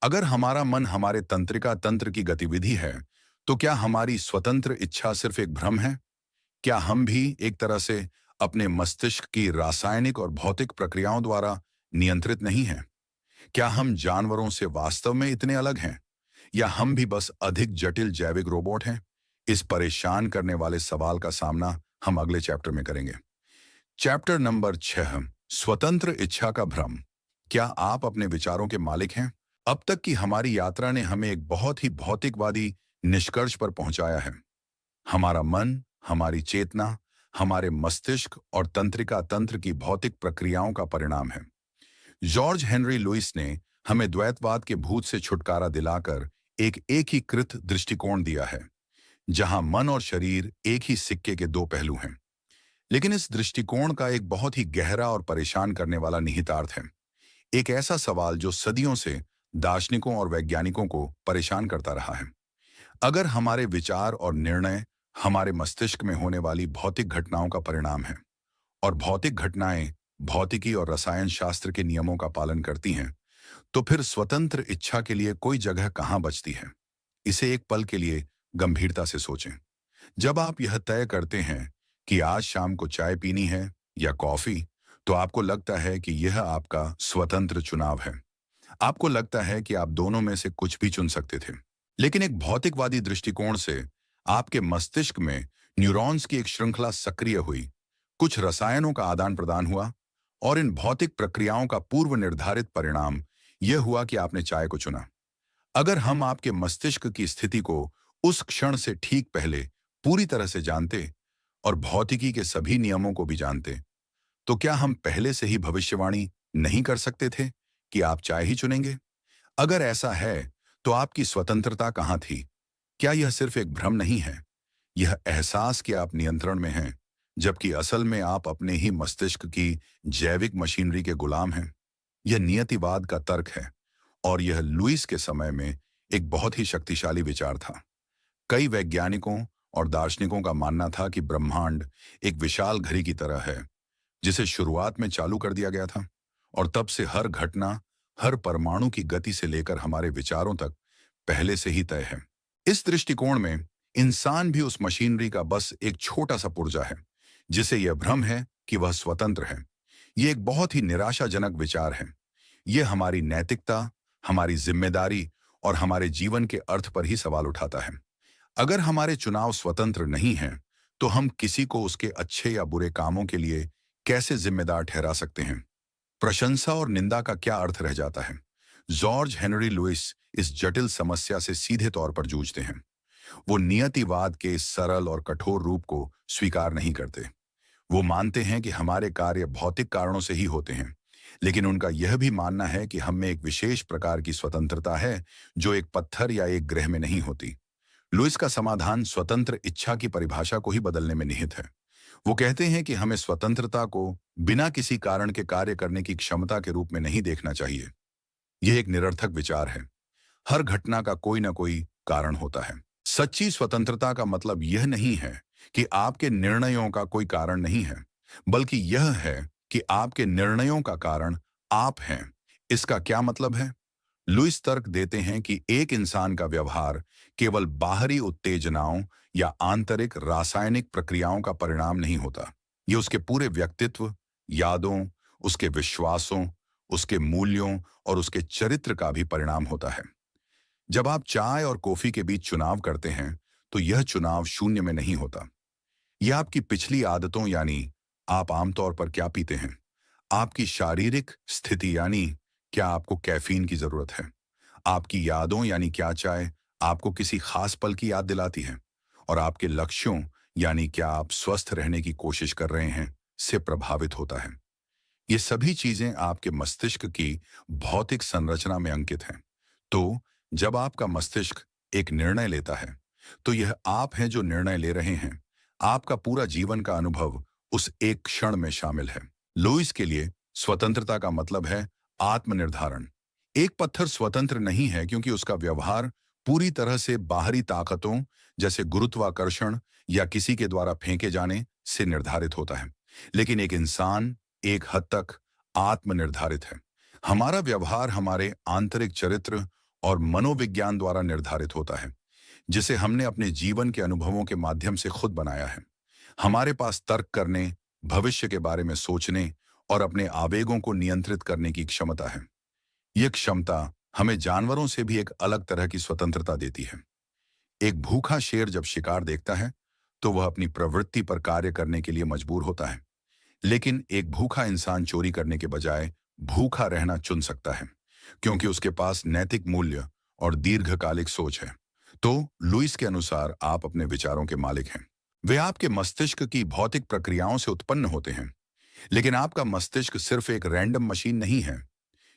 अगर हमारा मन हमारे तंत्रिका तंत्र की गतिविधि है, तो क्या हमारी स्वतंत्र इच्छा सिर्फ एक भ्रम है? क्या हम भी एक तरह से अपने मस्तिष्क की रासायनिक और भौतिक प्रक्रियाओं द्वारा नियंत्रित नहीं हैं? क्या हम जानवरों से वास्तव में इतने अलग हैं, या हम भी बस अधिक जटिल जैविक रोबोट हैं? इस परेशान करने वाले सवाल का सामना हम अगले चैप्टर में करेंगे। चैप्टर नंबर 6, स्वतंत्र इच्छा का भ्रम। क्या आप अपने विचारों के मालिक हैं? अब तक की हमारी यात्रा ने हमें एक बहुत ही भौतिकवादी निष्कर्ष पर पहुंचाया है। हमारा मन, हमारी चेतना, हमारे मस्तिष्क और तंत्रिका तंत्र की भौतिक प्रक्रियाओं का परिणाम है। जॉर्ज हेनरी लुइस ने हमें द्वैतवाद के भूत से छुटकारा दिलाकर एक एकीकृत दृष्टिकोण दिया है, जहां मन और शरीर एक ही सिक्के के दो पहलू हैं। लेकिन इस दृष्टिकोण का एक बहुत ही गहरा और परेशान करने वाला निहितार्थ है। एक ऐसा सवाल जो सदियों से दार्शनिकों और वैज्ञानिकों को परेशान करता रहा है। अगर हमारे विचार और निर्णय हमारे मस्तिष्क में होने वाली भौतिक घटनाओं का परिणाम है, और भौतिक घटनाएं भौतिकी और रसायन शास्त्र के नियमों का पालन करती हैं, तो फिर स्वतंत्र इच्छा के लिए कोई जगह कहाँ बचती है? इसे एक पल के लिए गंभीरता से सोचें। जब आप यह तय करते हैं कि आज शाम को चाय पीनी है या कॉफी, तो आपको लगता है कि यह आपका स्वतंत्र चुनाव है। आपको लगता है कि आप दोनों में से कुछ भी चुन सकते थे। लेकिन एक भौतिकवादी दृष्टिकोण से आपके मस्तिष्क में न्यूरॉन्स की एक श्रृंखला सक्रिय हुई, कुछ रसायनों का आदान प्रदान हुआ, और इन भौतिक प्रक्रियाओं का पूर्व निर्धारित परिणाम यह हुआ कि आपने चाय को चुना। अगर हम आपके मस्तिष्क की स्थिति को उस क्षण से ठीक पहले पूरी तरह से जानते और भौतिकी के सभी नियमों को भी जानते, तो क्या हम पहले से ही भविष्यवाणी नहीं कर सकते थे कि आप चाय ही चुनेंगे? अगर ऐसा है, तो आपकी स्वतंत्रता कहाँ थी? क्या यह सिर्फ एक भ्रम नहीं है, यह एहसास कि आप नियंत्रण में हैं, जबकि असल में आप अपने ही मस्तिष्क की जैविक मशीनरी के गुलाम हैं? यह नियतिवाद का तर्क है, और यह लुइस के समय में एक बहुत ही शक्तिशाली विचार था। कई वैज्ञानिकों और दार्शनिकों का मानना था कि ब्रह्मांड एक विशाल घड़ी की तरह है, जिसे शुरुआत में चालू कर दिया गया था, और तब से हर घटना, हर परमाणु की गति से लेकर हमारे विचारों तक पहले से ही तय है। इस दृष्टिकोण में इंसान भी उस मशीनरी का बस एक छोटा सा पुर्जा है, जिसे यह भ्रम है कि वह स्वतंत्र है। यह एक बहुत ही निराशाजनक विचार है। यह हमारी नैतिकता, हमारी जिम्मेदारी और हमारे जीवन के अर्थ पर ही सवाल उठाता है। अगर हमारे चुनाव स्वतंत्र नहीं हैं, तो हम किसी को उसके अच्छे या बुरे कामों के लिए कैसे जिम्मेदार ठहरा सकते हैं? प्रशंसा और निंदा का क्या अर्थ रह जाता है? जॉर्ज हेनरी लुइस इस जटिल समस्या से सीधे तौर पर जूझते हैं। वो नियतिवाद के इस सरल और कठोर रूप को स्वीकार नहीं करते। वो मानते हैं कि हमारे कार्य भौतिक कारणों से ही होते हैं, लेकिन उनका यह भी मानना है कि हम में एक विशेष प्रकार की स्वतंत्रता है जो एक पत्थर या एक ग्रह में नहीं होती। लुइस का समाधान स्वतंत्र इच्छा की परिभाषा को ही बदलने में निहित है। वो कहते हैं कि हमें स्वतंत्रता को बिना किसी कारण के कार्य करने की क्षमता के रूप में नहीं देखना चाहिए। यह एक निरर्थक विचार है। हर घटना का कोई ना कोई कारण होता है। सच्ची स्वतंत्रता का मतलब यह नहीं है कि आपके निर्णयों का कोई कारण नहीं है, बल्कि यह है कि आपके निर्णयों का कारण आप हैं। इसका क्या मतलब है? लुइस तर्क देते हैं कि एक इंसान का व्यवहार केवल बाहरी उत्तेजनाओं या आंतरिक रासायनिक प्रक्रियाओं का परिणाम नहीं होता। यह उसके पूरे व्यक्तित्व, यादों, उसके विश्वासों, उसके मूल्यों और उसके चरित्र का भी परिणाम होता है। जब आप चाय और कॉफी के बीच चुनाव करते हैं, तो यह चुनाव शून्य में नहीं होता। यह आपकी पिछली आदतों, यानी आप आमतौर पर क्या पीते हैं, आपकी शारीरिक स्थिति, यानी क्या आपको कैफीन की जरूरत है, आपकी यादों, यानी क्या चाय आपको किसी खास पल की याद दिलाती है, और आपके लक्ष्यों यानी क्या आप स्वस्थ रहने की कोशिश कर रहे हैं, से प्रभावित होता है। ये सभी चीजें आपके मस्तिष्क की भौतिक संरचना में अंकित हैं। तो जब आपका मस्तिष्क एक निर्णय लेता है, तो यह आप हैं जो निर्णय ले रहे हैं। आपका पूरा जीवन का अनुभव उस एक क्षण में शामिल है। लुईस के लिए स्वतंत्रता का मतलब है आत्मनिर्धारण। एक पत्थर स्वतंत्र नहीं है क्योंकि उसका व्यवहार पूरी तरह से बाहरी ताकतों जैसे गुरुत्वाकर्षण या किसी के द्वारा फेंके जाने से निर्धारित होता है। लेकिन एक इंसान एक हद तक आत्मनिर्धारित है। हमारा व्यवहार हमारे आंतरिक चरित्र और मनोविज्ञान द्वारा निर्धारित होता है, जिसे हमने अपने जीवन के अनुभवों के माध्यम से खुद बनाया है। हमारे पास तर्क करने, भविष्य के बारे में सोचने और अपने आवेगों को नियंत्रित करने की क्षमता है। यह क्षमता हमें जानवरों से भी एक अलग तरह की स्वतंत्रता देती है। एक भूखा शेर जब शिकार देखता है, तो वह अपनी प्रवृत्ति पर कार्य करने के लिए मजबूर होता है। लेकिन एक भूखा इंसान चोरी करने के बजाय भूखा रहना चुन सकता है, क्योंकि उसके पास नैतिक मूल्य और दीर्घकालिक सोच है। तो लुईस के अनुसार आप अपने विचारों के मालिक हैं। वे आपके मस्तिष्क की भौतिक प्रक्रियाओं से उत्पन्न होते हैं। लेकिन आपका मस्तिष्क सिर्फ एक रैंडम मशीन नहीं है।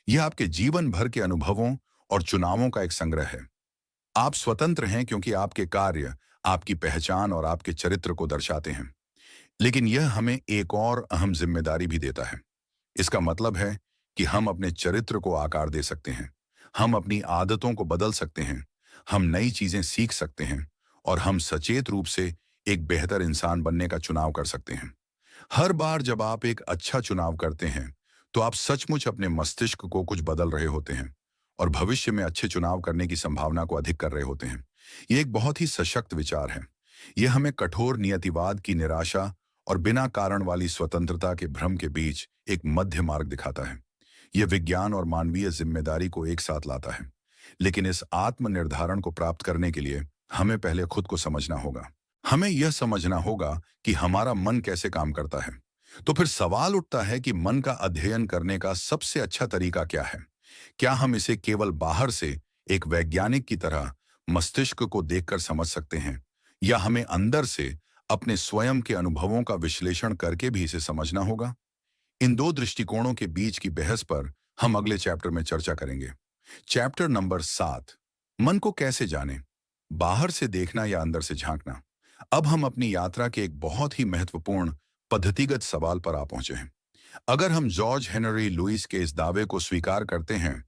यह आपके जीवन भर के अनुभवों और चुनावों का एक संग्रह है। आप स्वतंत्र हैं क्योंकि आपके कार्य आपकी पहचान और आपके चरित्र को दर्शाते हैं। लेकिन यह हमें एक और अहम जिम्मेदारी भी देता है। इसका मतलब है कि हम अपने चरित्र को आकार दे सकते हैं। हम अपनी आदतों को बदल सकते हैं। हम नई चीजें सीख सकते हैं और हम सचेत रूप से एक बेहतर इंसान बनने का चुनाव कर सकते हैं। हर बार जब आप एक अच्छा चुनाव करते हैं, तो आप सचमुच अपने मस्तिष्क को कुछ बदल रहे होते हैं और भविष्य में अच्छे चुनाव करने की संभावना को अधिक कर रहे होते हैं। यह एक बहुत ही सशक्त विचार है। यह हमें कठोर नियतिवाद की निराशा और बिना कारण वाली स्वतंत्रता के भ्रम के बीच एक मध्य मार्ग दिखाता है। यह विज्ञान और मानवीय जिम्मेदारी को एक साथ लाता है। लेकिन इस आत्मनिर्धारण को प्राप्त करने के लिए हमें पहले खुद को समझना होगा। हमें यह समझना होगा कि हमारा मन कैसे काम करता है। तो फिर सवाल उठता है कि मन का अध्ययन करने का सबसे अच्छा तरीका क्या है? क्या हम इसे केवल बाहर से एक वैज्ञानिक की तरह मस्तिष्क को देखकर समझ सकते हैं, या हमें अंदर से अपने स्वयं के अनुभवों का विश्लेषण करके भी इसे समझना होगा? इन दो दृष्टिकोणों के बीच की बहस पर हम अगले चैप्टर में चर्चा करेंगे। चैप्टर नंबर 7, मन को कैसे जाने, बाहर से देखना या अंदर से झांकना। अब हम अपनी यात्रा के एक बहुत ही महत्वपूर्ण पद्धतिगत सवाल पर आ पहुंचे हैं। अगर हम जॉर्ज हेनरी लुईस के इस दावे को स्वीकार करते हैं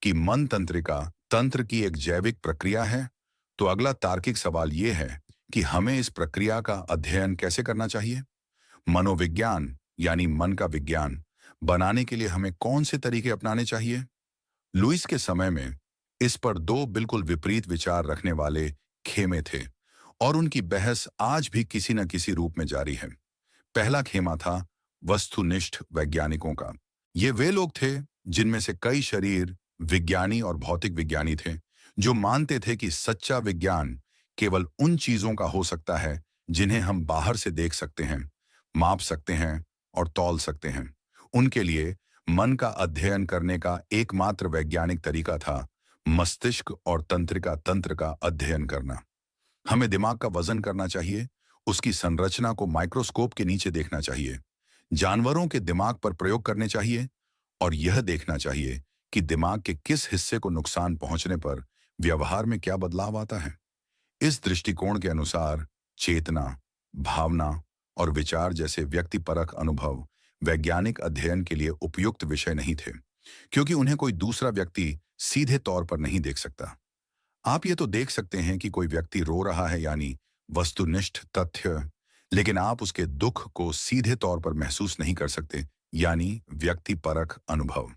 कि मन तंत्रिका तंत्र की एक जैविक प्रक्रिया है, तो अगला तार्किक सवाल यह है कि हमें इस प्रक्रिया का अध्ययन कैसे करना चाहिए। मनोविज्ञान यानी मन का विज्ञान बनाने के लिए हमें कौन से तरीके अपनाने चाहिए? लुईस के समय में इस पर दो बिल्कुल विपरीत विचार रखने वाले खेमे थे और उनकी बहस आज भी किसी न किसी रूप में जारी है। पहला खेमा था वस्तुनिष्ठ वैज्ञानिकों का। ये वे लोग थे जिनमें से कई शरीर विज्ञानी और भौतिक विज्ञानी थे, जो मानते थे कि सच्चा विज्ञान केवल उन चीजों का हो सकता है जिन्हें हम बाहर से देख सकते हैं, माप सकते हैं और तौल सकते हैं। उनके लिए मन का अध्ययन करने का एकमात्र वैज्ञानिक तरीका था मस्तिष्क और तंत्रिका तंत्र का अध्ययन करना। हमें दिमाग का वजन करना चाहिए, उसकी संरचना को माइक्रोस्कोप के नीचे देखना चाहिए, जानवरों के दिमाग पर प्रयोग करने चाहिए और यह देखना चाहिए कि दिमाग के किस हिस्से को नुकसान पहुंचने पर व्यवहार में क्या बदलाव आता है। इस दृष्टिकोण के अनुसार चेतना, भावना और विचार जैसे व्यक्तिपरक अनुभव वैज्ञानिक अध्ययन के लिए उपयुक्त विषय नहीं थे, क्योंकि उन्हें कोई दूसरा व्यक्ति सीधे तौर पर नहीं देख सकता। आप ये तो देख सकते हैं कि कोई व्यक्ति रो रहा है, यानी वस्तुनिष्ठ तथ्य, लेकिन आप उसके दुख को सीधे तौर पर महसूस नहीं कर सकते, यानी व्यक्तिपरक अनुभव।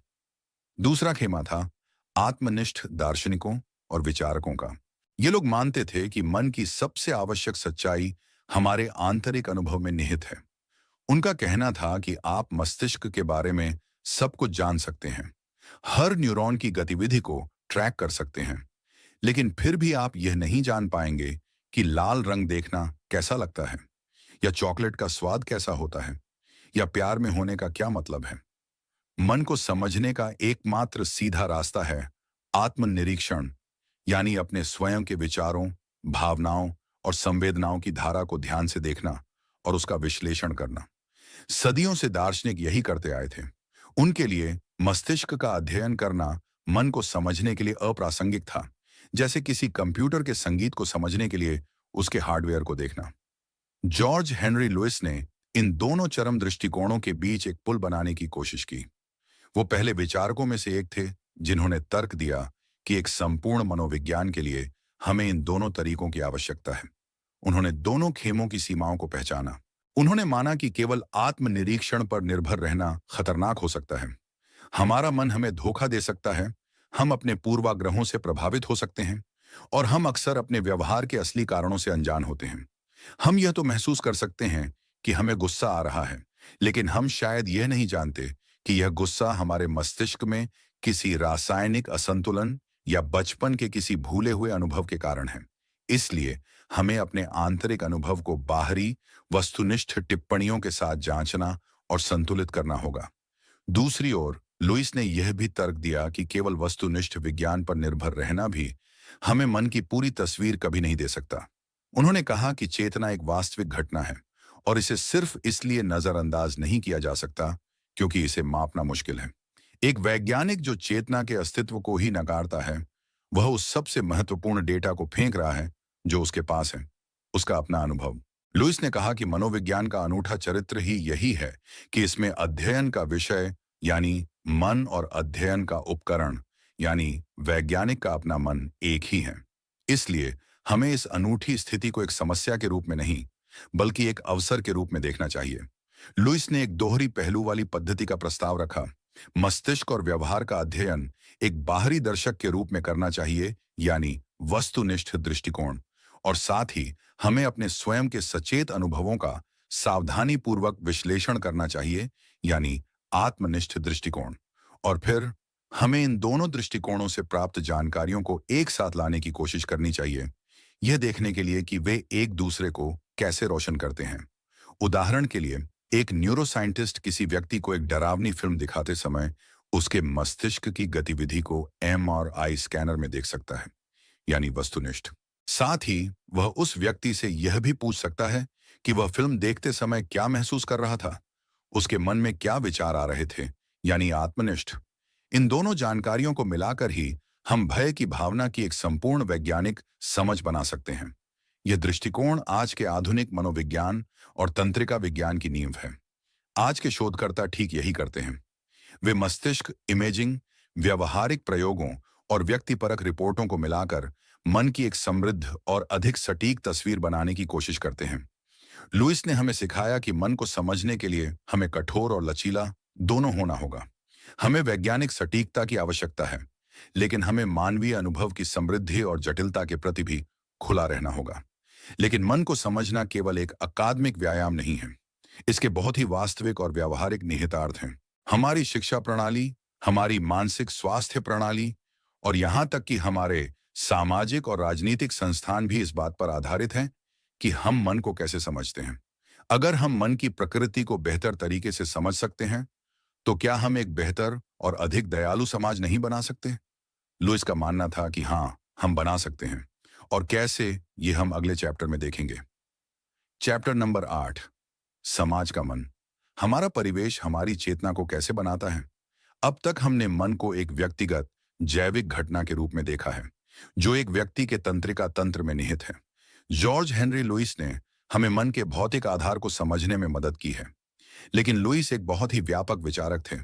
दूसरा खेमा था आत्मनिष्ठ दार्शनिकों और विचारकों का। ये लोग मानते थे कि मन की सबसे आवश्यक सच्चाई हमारे आंतरिक अनुभव में निहित है। उनका कहना था कि आप मस्तिष्क के बारे में सब कुछ जान सकते हैं, हर न्यूरॉन की गतिविधि को ट्रैक कर सकते हैं, लेकिन फिर भी आप यह नहीं जान पाएंगे कि लाल रंग देखना कैसा लगता है, या चॉकलेट का स्वाद कैसा होता है, या प्यार में होने का क्या मतलब है। मन को समझने का एकमात्र सीधा रास्ता है आत्मनिरीक्षण, यानी अपने स्वयं के विचारों, भावनाओं और संवेदनाओं की धारा को ध्यान से देखना और उसका विश्लेषण करना। सदियों से दार्शनिक यही करते आए थे। उनके लिए मस्तिष्क का अध्ययन करना मन को समझने के लिए अप्रासंगिक था, जैसे किसी कंप्यूटर के संगीत को समझने के लिए उसके हार्डवेयर को देखना। जॉर्ज हेनरी लुइस ने इन दोनों चरम दृष्टिकोणों के बीच एक पुल बनाने की कोशिश की। वो पहले विचारकों में से एक थे जिन्होंने तर्क दिया कि एक संपूर्ण मनोविज्ञान के लिए हमें इन दोनों तरीकों की आवश्यकता है। उन्होंने दोनों खेमों की सीमाओं को पहचाना। उन्होंने माना कि केवल आत्मनिरीक्षण पर निर्भर रहना खतरनाक हो सकता है। हमारा मन हमें धोखा दे सकता है, हम अपने पूर्वाग्रहों से प्रभावित हो सकते हैं, और हम अक्सर अपने व्यवहार के असली कारणों से अनजान होते हैं। हम यह तो महसूस कर सकते हैं कि हमें गुस्सा आ रहा है, लेकिन हम शायद यह नहीं जानते कि यह गुस्सा हमारे मस्तिष्क में किसी रासायनिक असंतुलन या बचपन के किसी भूले हुए अनुभव के कारण है। इसलिए हमें अपने आंतरिक अनुभव को बाहरी वस्तुनिष्ठ टिप्पणियों के साथ जांचना और संतुलित करना होगा। दूसरी ओर लुइस ने यह भी तर्क दिया कि केवल वस्तुनिष्ठ विज्ञान पर निर्भर रहना भी हमें मन की पूरी तस्वीर कभी नहीं दे सकता। उन्होंने कहा कि चेतना एक वास्तविक घटना है और इसे सिर्फ इसलिए नजरअंदाज नहीं किया जा सकता क्योंकि इसे मापना मुश्किल है। एक वैज्ञानिक जो चेतना के अस्तित्व को ही नकारता है, वह उस सबसे महत्वपूर्ण डेटा को फेंक रहा है जो उसके पास है, उसका अपना अनुभव। लुइस ने कहा कि मनोविज्ञान का अनूठा चरित्र ही यही है कि इसमें अध्ययन का विषय यानी मन और अध्ययन का उपकरण यानी वैज्ञानिक का अपना मन एक ही है। इसलिए हमें इस अनूठी स्थिति को एक समस्या के रूप में नहीं, बल्कि एक अवसर के रूप में देखना चाहिए। लुइस ने एक दोहरी पहलू वाली पद्धति का प्रस्ताव रखा। मस्तिष्क और व्यवहार का अध्ययन एक बाहरी दर्शक के रूप में करना चाहिए, यानी वस्तुनिष्ठ दृष्टिकोण, और साथ ही हमें अपने स्वयं के सचेत अनुभवों का सावधानीपूर्वक विश्लेषण करना चाहिए, यानी आत्मनिष्ठ दृष्टिकोण। और फिर हमें इन दोनों दृष्टिकोणों से प्राप्त जानकारियों को एक साथ लाने की कोशिश करनी चाहिए, यह देखने के लिए कि वे एक दूसरे को कैसे रोशन करते हैं। उदाहरण के लिए, एक न्यूरोसाइंटिस्ट किसी व्यक्ति को एक डरावनी फिल्म दिखाते समय उसके मस्तिष्क की गतिविधि को एमआरआई स्कैनर में देख सकता है, यानी वस्तुनिष्ठ। साथ ही वह उस व्यक्ति से यह भी पूछ सकता है कि वह फिल्म देखते समय क्या महसूस कर रहा था, उसके मन में क्या विचार आ रहे थे, यानी आत्मनिष्ठ। इन दोनों जानकारियों को मिलाकर ही हम भय की भावना की एक संपूर्ण वैज्ञानिक समझ बना सकते हैं। यह दृष्टिकोण आज के आधुनिक मनोविज्ञान और तंत्रिका विज्ञान की नींव है। आज के शोधकर्ता ठीक यही करते हैं। वे मस्तिष्क इमेजिंग, व्यवहारिक प्रयोगों और व्यक्तिपरक रिपोर्टों को मिलाकर मन की एक समृद्ध और अधिक सटीक तस्वीर बनाने की कोशिश करते हैं। लुइस ने हमें सिखाया कि मन को समझने के लिए हमें कठोर और लचीला दोनों होना होगा। हमें वैज्ञानिक सटीकता की आवश्यकता है, लेकिन हमें मानवीय अनुभव की समृद्धि और जटिलता के प्रति भी खुला रहना होगा। लेकिन मन को समझना केवल एक अकादमिक व्यायाम नहीं है, इसके बहुत ही वास्तविक और व्यावहारिक निहितार्थ हैं। हमारी शिक्षा प्रणाली, हमारी मानसिक स्वास्थ्य प्रणाली और यहाँ तक कि हमारे सामाजिक और राजनीतिक संस्थान भी इस बात पर आधारित हैं कि हम मन को कैसे समझते हैं। अगर हम मन की प्रकृति को बेहतर तरीके से समझ सकते हैं, तो क्या हम एक बेहतर और अधिक दयालु समाज नहीं बना सकते? लुइस का मानना था कि हाँ, हम बना सकते हैं, और कैसे, ये हम अगले चैप्टर में देखेंगे। चैप्टर नंबर 8, समाज का मन। हमारा परिवेश हमारी चेतना को कैसे बनाता है? अब तक हमने मन को एक व्यक्तिगत जैविक घटना के रूप में देखा है, जो एक व्यक्ति के तंत्रिका तंत्र में निहित है। जॉर्ज हेनरी लुइस ने हमें मन के भौतिक आधार को समझने में मदद की है। लेकिन लुइस एक बहुत ही व्यापक विचारक थे,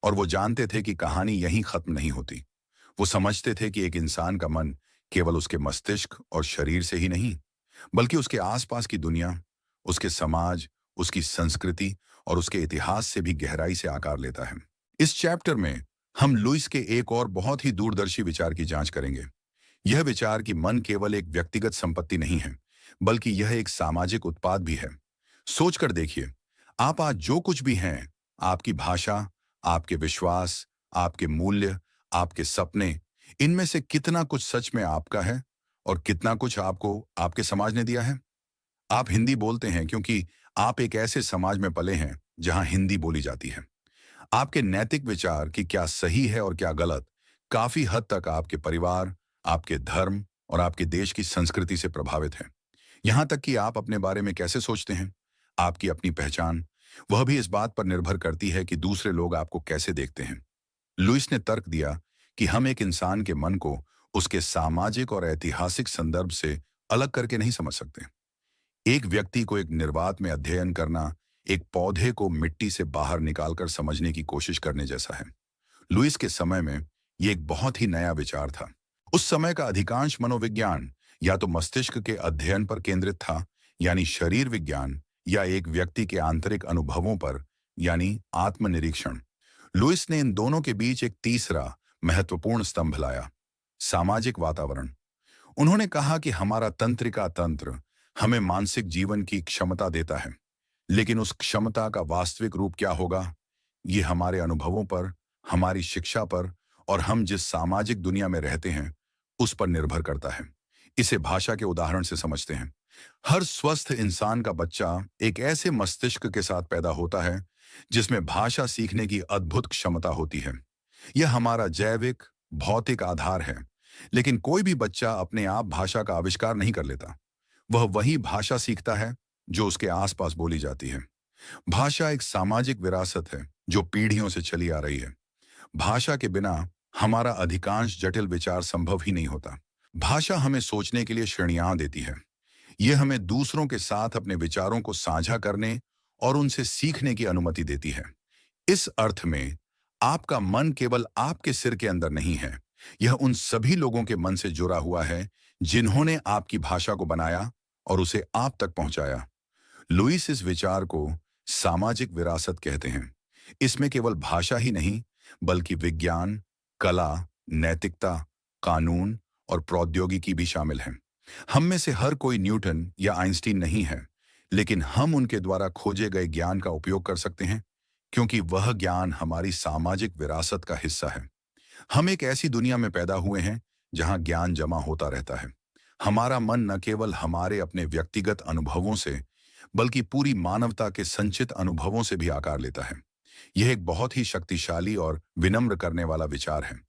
और वो जानते थे कि कहानी यहीं खत्म नहीं होती। वो समझते थे कि एक इंसान का मन केवल उसके मस्तिष्क और शरीर से ही नहीं, बल्कि उसके आसपास की दुनिया, उसके समाज, उसकी संस्कृति और उसके इतिहास से भी गहराई से आकार लेता है। इस चैप्टर में हम लुइस के एक और बहुत ही दूरदर्शी विचार की जांच करेंगे। यह विचार कि मन केवल एक व्यक्तिगत संपत्ति नहीं है, बल्कि यह एक सामाजिक उत्पाद भी है। सोचकर देखिए, आप आज जो कुछ भी हैं, आपकी भाषा, आपके विश्वास, आपके मूल्य, आपके सपने, इनमें से कितना कुछ सच में आपका है और कितना कुछ आपको आपके समाज ने दिया है। आप हिंदी बोलते हैं क्योंकि आप एक ऐसे समाज में पले हैं जहां हिंदी बोली जाती है। आपके नैतिक विचार कि क्या सही है और क्या गलत, काफी हद तक आपके परिवार, आपके धर्म और आपके देश की संस्कृति से प्रभावित है। यहां तक कि आप अपने बारे में कैसे सोचते हैं, आपकी अपनी पहचान, वह भी इस बात पर निर्भर करती है कि दूसरे लोग आपको कैसे देखते हैं। लुइस ने तर्क दिया कि हम एक इंसान के मन को उसके सामाजिक और ऐतिहासिक संदर्भ से अलग करके नहीं समझ सकते। एक व्यक्ति को एक निर्वात में अध्ययन करना एक पौधे को मिट्टी से बाहर निकालकर समझने की कोशिश करने जैसा है। लुइस के समय में यह एक बहुत ही नया विचार था। उस समय का अधिकांश मनोविज्ञान या तो मस्तिष्क के अध्ययन पर केंद्रित था, यानी शरीर विज्ञान, या एक व्यक्ति के आंतरिक अनुभवों पर, यानी आत्मनिरीक्षण। लुइस ने इन दोनों के बीच एक तीसरा महत्वपूर्ण स्तंभ लाया, सामाजिक वातावरण। उन्होंने कहा कि हमारा तंत्रिका तंत्र हमें मानसिक जीवन की क्षमता देता है, लेकिन उस क्षमता का वास्तविक रूप क्या होगा, ये हमारे अनुभवों पर, हमारी शिक्षा पर और हम जिस सामाजिक दुनिया में रहते हैं उस पर निर्भर करता है। इसे भाषा के उदाहरण से समझते हैं। हर स्वस्थ इंसान का बच्चा एक ऐसे मस्तिष्क के साथ पैदा होता है जिसमें भाषा सीखने की अद्भुत क्षमता होती है। यह हमारा जैविक भौतिक आधार है। लेकिन कोई भी बच्चा अपने आप भाषा का आविष्कार नहीं कर लेता। वह वही भाषा सीखता है जो उसके आसपास बोली जाती है। भाषा एक सामाजिक विरासत है जो पीढ़ियों से चली आ रही है। भाषा के बिना हमारा अधिकांश जटिल विचार संभव ही नहीं होता। भाषा हमें सोचने के लिए श्रेणियां देती है। यह हमें दूसरों के साथ अपने विचारों को साझा करने और उनसे सीखने की अनुमति देती है। इस अर्थ में आपका मन केवल आपके सिर के अंदर नहीं है, यह उन सभी लोगों के मन से जुड़ा हुआ है जिन्होंने आपकी भाषा को बनाया और उसे आप तक पहुंचाया। लुइस इस विचार को सामाजिक विरासत कहते हैं। इसमें केवल भाषा ही नहीं, बल्कि विज्ञान, कला, नैतिकता, कानून और प्रौद्योगिकी भी शामिल है। हम में से हर कोई न्यूटन या आइंस्टीन नहीं है, लेकिन हम उनके द्वारा खोजे गए ज्ञान का उपयोग कर सकते हैं, क्योंकि वह ज्ञान हमारी सामाजिक विरासत का हिस्सा है। हम एक ऐसी दुनिया में पैदा हुए हैं जहां ज्ञान जमा होता रहता है। हमारा मन न केवल हमारे अपने व्यक्तिगत अनुभवों से, बल्कि पूरी मानवता के संचित अनुभवों से भी आकार लेता है। यह एक बहुत ही शक्तिशाली और विनम्र करने वाला विचार है।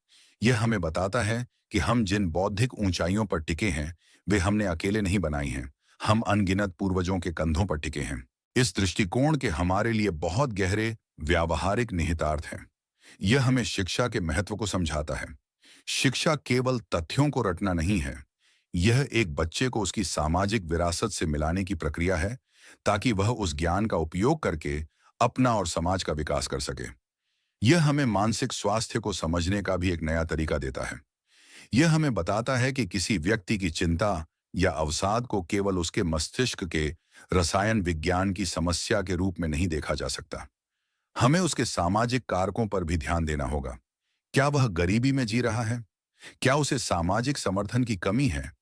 यह हमें बताता है कि हम जिन बौद्धिक ऊंचाइयों पर टिके हैं, वे हमने अकेले नहीं बनाई हैं। हम अनगिनत पूर्वजों के कंधों पर टिके हैं। इस दृष्टिकोण के हमारे लिए बहुत गहरे व्यावहारिक निहितार्थ हैं। यह हमें शिक्षा के महत्व को समझाता है। शिक्षा केवल तथ्यों को रटना नहीं है, यह एक बच्चे को उसकी सामाजिक विरासत से मिलाने की प्रक्रिया है, ताकि वह उस ज्ञान का उपयोग करके अपना और समाज का विकास कर सके। यह हमें मानसिक स्वास्थ्य को समझने का भी एक नया तरीका देता है। यह हमें बताता है कि किसी व्यक्ति की चिंता या अवसाद को केवल उसके मस्तिष्क के रसायन विज्ञान की समस्या के रूप में नहीं देखा जा सकता। हमें उसके सामाजिक कारकों पर भी ध्यान देना होगा। क्या वह गरीबी में जी रहा है? क्या उसे सामाजिक समर्थन की कमी है?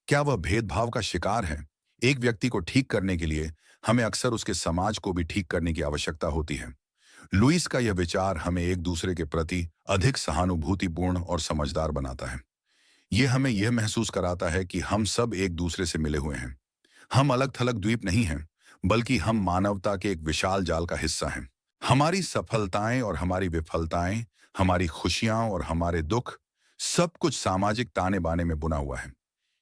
क्या वह भेदभाव का शिकार है? एक व्यक्ति को ठीक करने के लिए हमें अक्सर उसके समाज को भी ठीक करने की आवश्यकता होती है। लुइस का यह विचार हमें एक दूसरे के प्रति अधिक सहानुभूतिपूर्ण और समझदार बनाता है। यह हमें यह महसूस कराता है कि हम सब एक दूसरे से मिले हुए हैं। हम अलग थलग द्वीप नहीं हैं, बल्कि हम मानवता के एक विशाल जाल का हिस्सा हैं। हमारी सफलताएं और हमारी विफलताएं, हमारी खुशियां और हमारे दुख, सब कुछ सामाजिक ताने बाने में बुना हुआ है।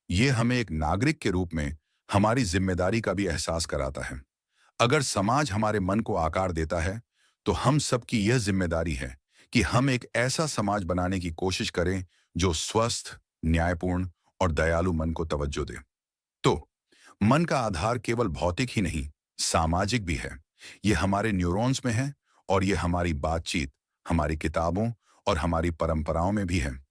ये हमें एक नागरिक के रूप में हमारी जिम्मेदारी का भी एहसास कराता है। अगर समाज हमारे मन को आकार देता है, तो हम सबकी यह जिम्मेदारी है कि हम एक ऐसा समाज बनाने की कोशिश करें जो स्वस्थ, न्यायपूर्ण और दयालु मन को तवज्जो दे। तो मन का आधार केवल भौतिक ही नहीं, सामाजिक भी है। यह हमारे न्यूरॉन्स में है और यह हमारी बातचीत, हमारी किताबों और हमारी परंपराओं में भी है।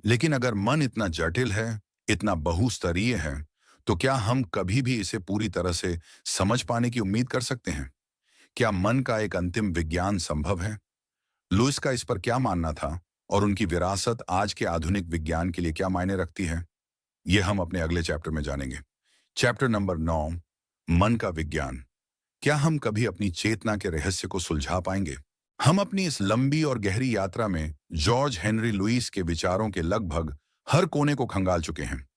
लेकिन अगर मन इतना जटिल है, इतना बहुस्तरीय है, तो क्या हम कभी भी इसे पूरी तरह से समझ पाने की उम्मीद कर सकते हैं? क्या मन का एक अंतिम विज्ञान संभव है? लुइस का इस पर क्या मानना था और उनकी विरासत आज के आधुनिक विज्ञान के लिए क्या मायने रखती है? यह हम अपने अगले चैप्टर में जानेंगे। चैप्टर नंबर 9, मन का विज्ञान। क्या हम कभी अपनी चेतना के रहस्य को सुलझा पाएंगे? हम अपनी इस लंबी और गहरी यात्रा में जॉर्ज हेनरी लुइस के विचारों के लगभग हर कोने को खंगाल चुके हैं।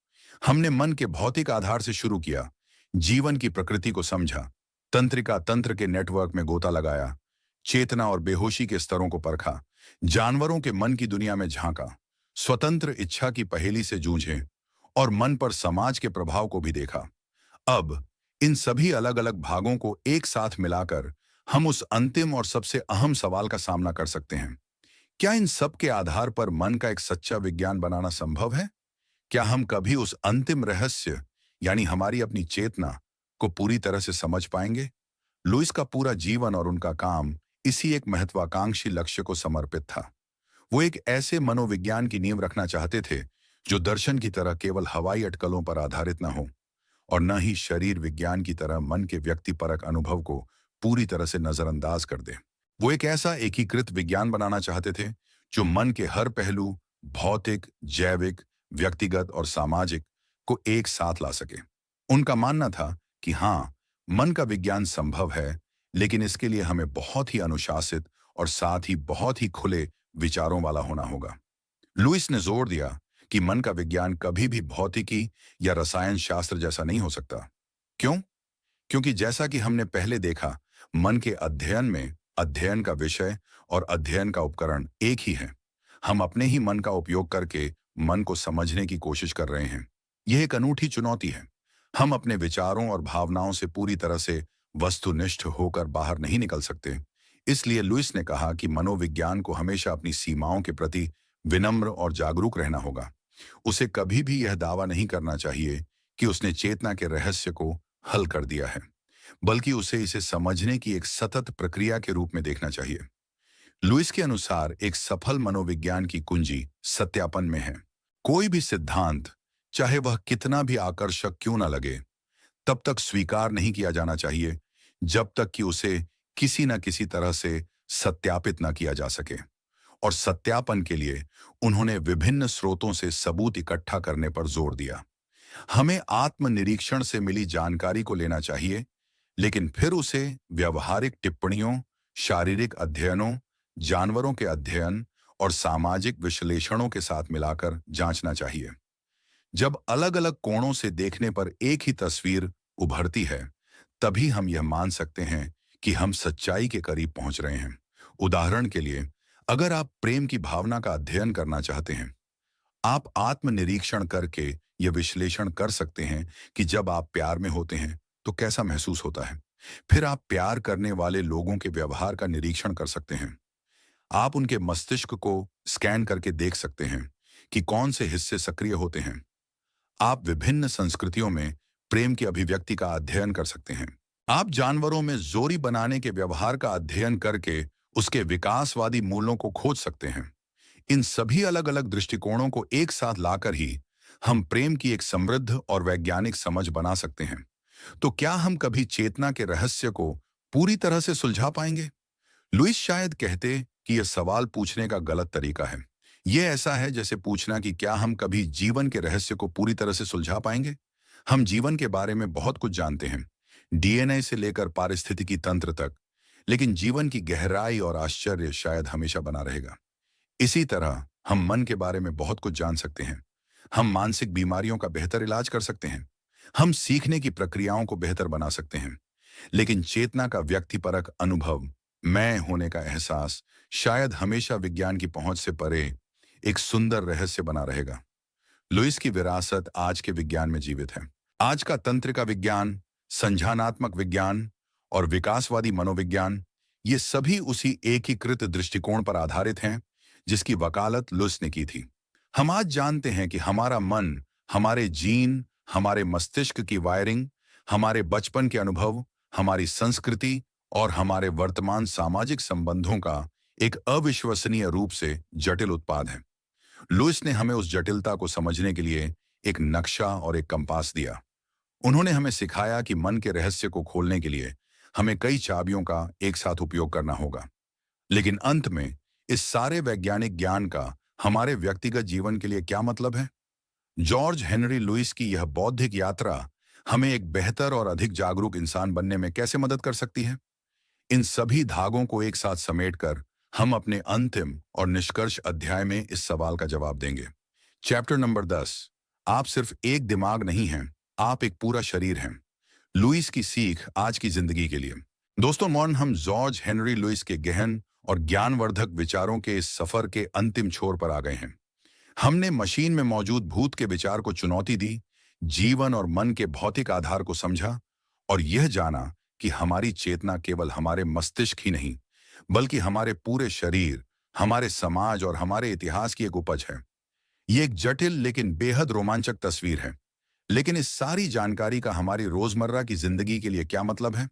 हमने मन के भौतिक आधार से शुरू किया, जीवन की प्रकृति को समझा, तंत्रिका तंत्र के नेटवर्क में गोता लगाया, चेतना और बेहोशी के स्तरों को परखा, जानवरों के मन की दुनिया में झांका, स्वतंत्र इच्छा की पहेली से जूझे और मन पर समाज के प्रभाव को भी देखा। अब इन सभी अलग अलग भागों को एक साथ मिलाकर हम उस अंतिम और सबसे अहम सवाल का सामना कर सकते हैं। क्या इन सब के आधार पर मन का एक सच्चा विज्ञान बनाना संभव है? क्या हम कभी उस अंतिम रहस्य यानी हमारी अपनी चेतना को पूरी तरह से समझ पाएंगे? लुइस का पूरा जीवन और उनका काम इसी एक महत्वाकांक्षी लक्ष्य को समर्पित था। वो एक ऐसे मनोविज्ञान की नींव रखना चाहते थे जो दर्शन की तरह केवल हवाई अटकलों पर आधारित न हो और न ही शरीर विज्ञान की तरह मन के व्यक्तिपरक अनुभव को पूरी तरह से नजरअंदाज कर दे। वो एक ऐसा एकीकृत विज्ञान बनाना चाहते थे जो मन के हर पहलू, भौतिक, जैविक, व्यक्तिगत और सामाजिक, को एक साथ ला सके। उनका मानना था कि हाँ, मन का विज्ञान संभव है, लेकिन इसके लिए हमें बहुत ही अनुशासित और साथ ही बहुत ही खुले विचारों वाला होना होगा। लुइस ने जोर दिया कि मन का विज्ञान कभी भी भौतिकी या रसायन शास्त्र जैसा नहीं हो सकता। क्यों? क्योंकि जैसा कि हमने पहले देखा, मन के अध्ययन में अध्ययन का विषय और अध्ययन का उपकरण एक ही है। हम अपने ही मन का उपयोग करके मन को समझने की कोशिश कर रहे हैं। यह एक अनूठी चुनौती है। हम अपने विचारों और भावनाओं से पूरी तरह से वस्तुनिष्ठ होकर बाहर नहीं निकल सकते। इसलिए लुइस ने कहा कि मनोविज्ञान को हमेशा अपनी सीमाओं के प्रति विनम्र और जागरूक रहना होगा। उसे कभी भी यह दावा नहीं करना चाहिए कि उसने चेतना के रहस्य को हल कर दिया है, बल्कि उसे इसे समझने की एक सतत प्रक्रिया के रूप में देखना चाहिए। लुइस के अनुसार एक सफल मनोविज्ञान की कुंजी सत्यापन में है। कोई भी सिद्धांत, चाहे वह कितना भी आकर्षक क्यों न लगे, तब तक स्वीकार नहीं किया जाना चाहिए जब तक कि उसे किसी न किसी तरह से सत्यापित न किया जा सके। और सत्यापन के लिए उन्होंने विभिन्न स्रोतों से सबूत इकट्ठा करने पर जोर दिया। हमें आत्मनिरीक्षण से मिली जानकारी को लेना चाहिए, लेकिन फिर उसे व्यवहारिक टिप्पणियों, शारीरिक अध्ययनों, जानवरों के अध्ययन और सामाजिक विश्लेषणों के साथ मिलाकर जांचना चाहिए। जब अलग अलग कोणों से देखने पर एक ही तस्वीर उभरती है, तभी हम यह मान सकते हैं कि हम सच्चाई के करीब पहुंच रहे हैं। उदाहरण के लिए, अगर आप प्रेम की भावना का अध्ययन करना चाहते हैं, आप आत्मनिरीक्षण करके यह विश्लेषण कर सकते हैं कि जब आप प्यार में होते हैं तो कैसा महसूस होता है। फिर आप प्यार करने वाले लोगों के व्यवहार का निरीक्षण कर सकते हैं। आप उनके मस्तिष्क को स्कैन करके देख सकते हैं कि कौन से हिस्से सक्रिय होते हैं। आप विभिन्न संस्कृतियों में प्रेम की अभिव्यक्ति का अध्ययन कर सकते हैं। आप जानवरों में जोड़ी बनाने के व्यवहार का अध्ययन करके उसके विकासवादी मूल्यों को खोज सकते हैं। इन सभी अलग अलग दृष्टिकोणों को एक साथ लाकर ही हम प्रेम की एक समृद्ध और वैज्ञानिक समझ बना सकते हैं। तो क्या हम कभी चेतना के रहस्य को पूरी तरह से सुलझा पाएंगे? लुइस शायद कहते कि यह सवाल पूछने का गलत तरीका है। यह ऐसा है जैसे पूछना कि क्या हम कभी जीवन के रहस्य को पूरी तरह से सुलझा पाएंगे। हम जीवन के बारे में बहुत कुछ जानते हैं, डीएनए से लेकर पारिस्थितिकी तंत्र तक, लेकिन जीवन की गहराई और आश्चर्य शायद हमेशा बना रहेगा। इसी तरह हम मन के बारे में बहुत कुछ जान सकते हैं। हम मानसिक बीमारियों का बेहतर इलाज कर सकते हैं। हम सीखने की प्रक्रियाओं को बेहतर बना सकते हैं। लेकिन चेतना का व्यक्तिपरक अनुभव, मैं होने का एहसास, शायद हमेशा विज्ञान की पहुंच से परे एक सुंदर रहस्य बना रहेगा। लुइस की विरासत आज के विज्ञान में जीवित है। आज का तंत्रिका विज्ञान, संज्ञानात्मक विज्ञान और विकासवादी मनोविज्ञान, ये सभी उसी एकीकृत दृष्टिकोण पर आधारित हैं जिसकी वकालत लुइस ने की थी। हम आज जानते हैं कि हमारा मन, हमारे जीन, हमारे मस्तिष्क की वायरिंग, हमारे बचपन के अनुभव, हमारी संस्कृति और हमारे वर्तमान सामाजिक संबंधों का एक अविश्वसनीय रूप से जटिल उत्पाद है। लुइस ने हमें उस जटिलता को समझने के लिए एक नक्शा और एक कंपास दिया। उन्होंने हमें सिखाया कि मन के रहस्य को खोलने के लिए हमें कई चाबियों का एक साथ उपयोग करना होगा। लेकिन अंत में इस सारे वैज्ञानिक ज्ञान का हमारे व्यक्तिगत जीवन के लिए क्या मतलब है? जॉर्ज हेनरी लुइस की यह बौद्धिक यात्रा हमें एक बेहतर और अधिक जागरूक इंसान बनने में कैसे मदद कर सकती है? इन सभी धागों को एक साथ समेटकर हम अपने अंतिम और निष्कर्ष अध्याय में इस सवाल का जवाब देंगे। Chapter number 10। आप सिर्फ एक दिमाग नहीं हैं, आप एक पूरा शरीर हैं। लुइस की सीख आज की जिंदगी के लिए। दोस्तों, मॉर्न हम जॉर्ज हेनरी लुइस के गहन और ज्ञानवर्धक विचारों के इस सफर के अंतिम छोर पर आ गए हैं। हमने मशीन में मौजूद भूत के विचार को चुनौती दी, जीवन और मन के भौतिक आधार को समझा और यह जाना कि हमारी चेतना केवल हमारे मस्तिष्क ही नहीं, बल्कि हमारे पूरे शरीर, हमारे समाज और हमारे इतिहास की एक उपज है। ये एक जटिल लेकिन बेहद रोमांचक तस्वीर है। लेकिन इस सारी जानकारी का हमारी रोजमर्रा की जिंदगी के लिए क्या मतलब है?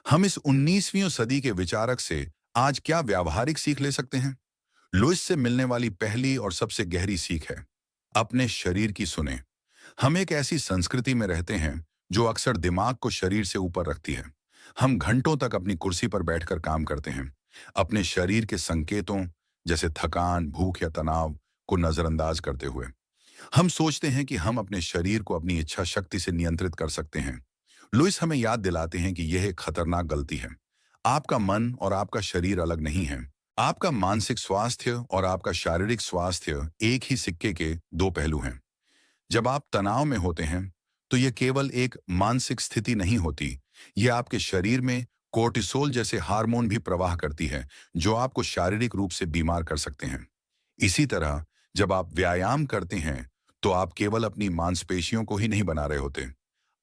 हम इस 19वीं सदी के विचारक से आज क्या व्यावहारिक सीख ले सकते हैं? लुइस से मिलने वाली पहली और सबसे गहरी सीख है, अपने शरीर की सुने। हम एक ऐसी संस्कृति में रहते हैं जो अक्सर दिमाग को शरीर से ऊपर रखती है। हम घंटों तक अपनी कुर्सी पर बैठकर काम करते हैं, अपने शरीर के संकेतों जैसे थकान, भूख या तनाव को नजरअंदाज करते हुए। हम सोचते हैं कि हम अपने शरीर को अपनी इच्छा शक्ति से नियंत्रित कर सकते हैं। लुइस हमें याद दिलाते हैं कि यह एक खतरनाक गलती है। आपका मन और आपका शरीर अलग नहीं है। आपका मानसिक स्वास्थ्य और आपका शारीरिक स्वास्थ्य एक ही सिक्के के दो पहलू हैं। जब आप तनाव में होते हैं, तो यह केवल एक मानसिक स्थिति नहीं होती। यह आपके शरीर में कोर्टिसोल जैसे हार्मोन भी प्रवाह करती है, जो आपको शारीरिक रूप से बीमार कर सकते हैं। इसी तरह जब आप व्यायाम करते हैं, तो आप केवल अपनी मांसपेशियों को ही नहीं बना रहे होते।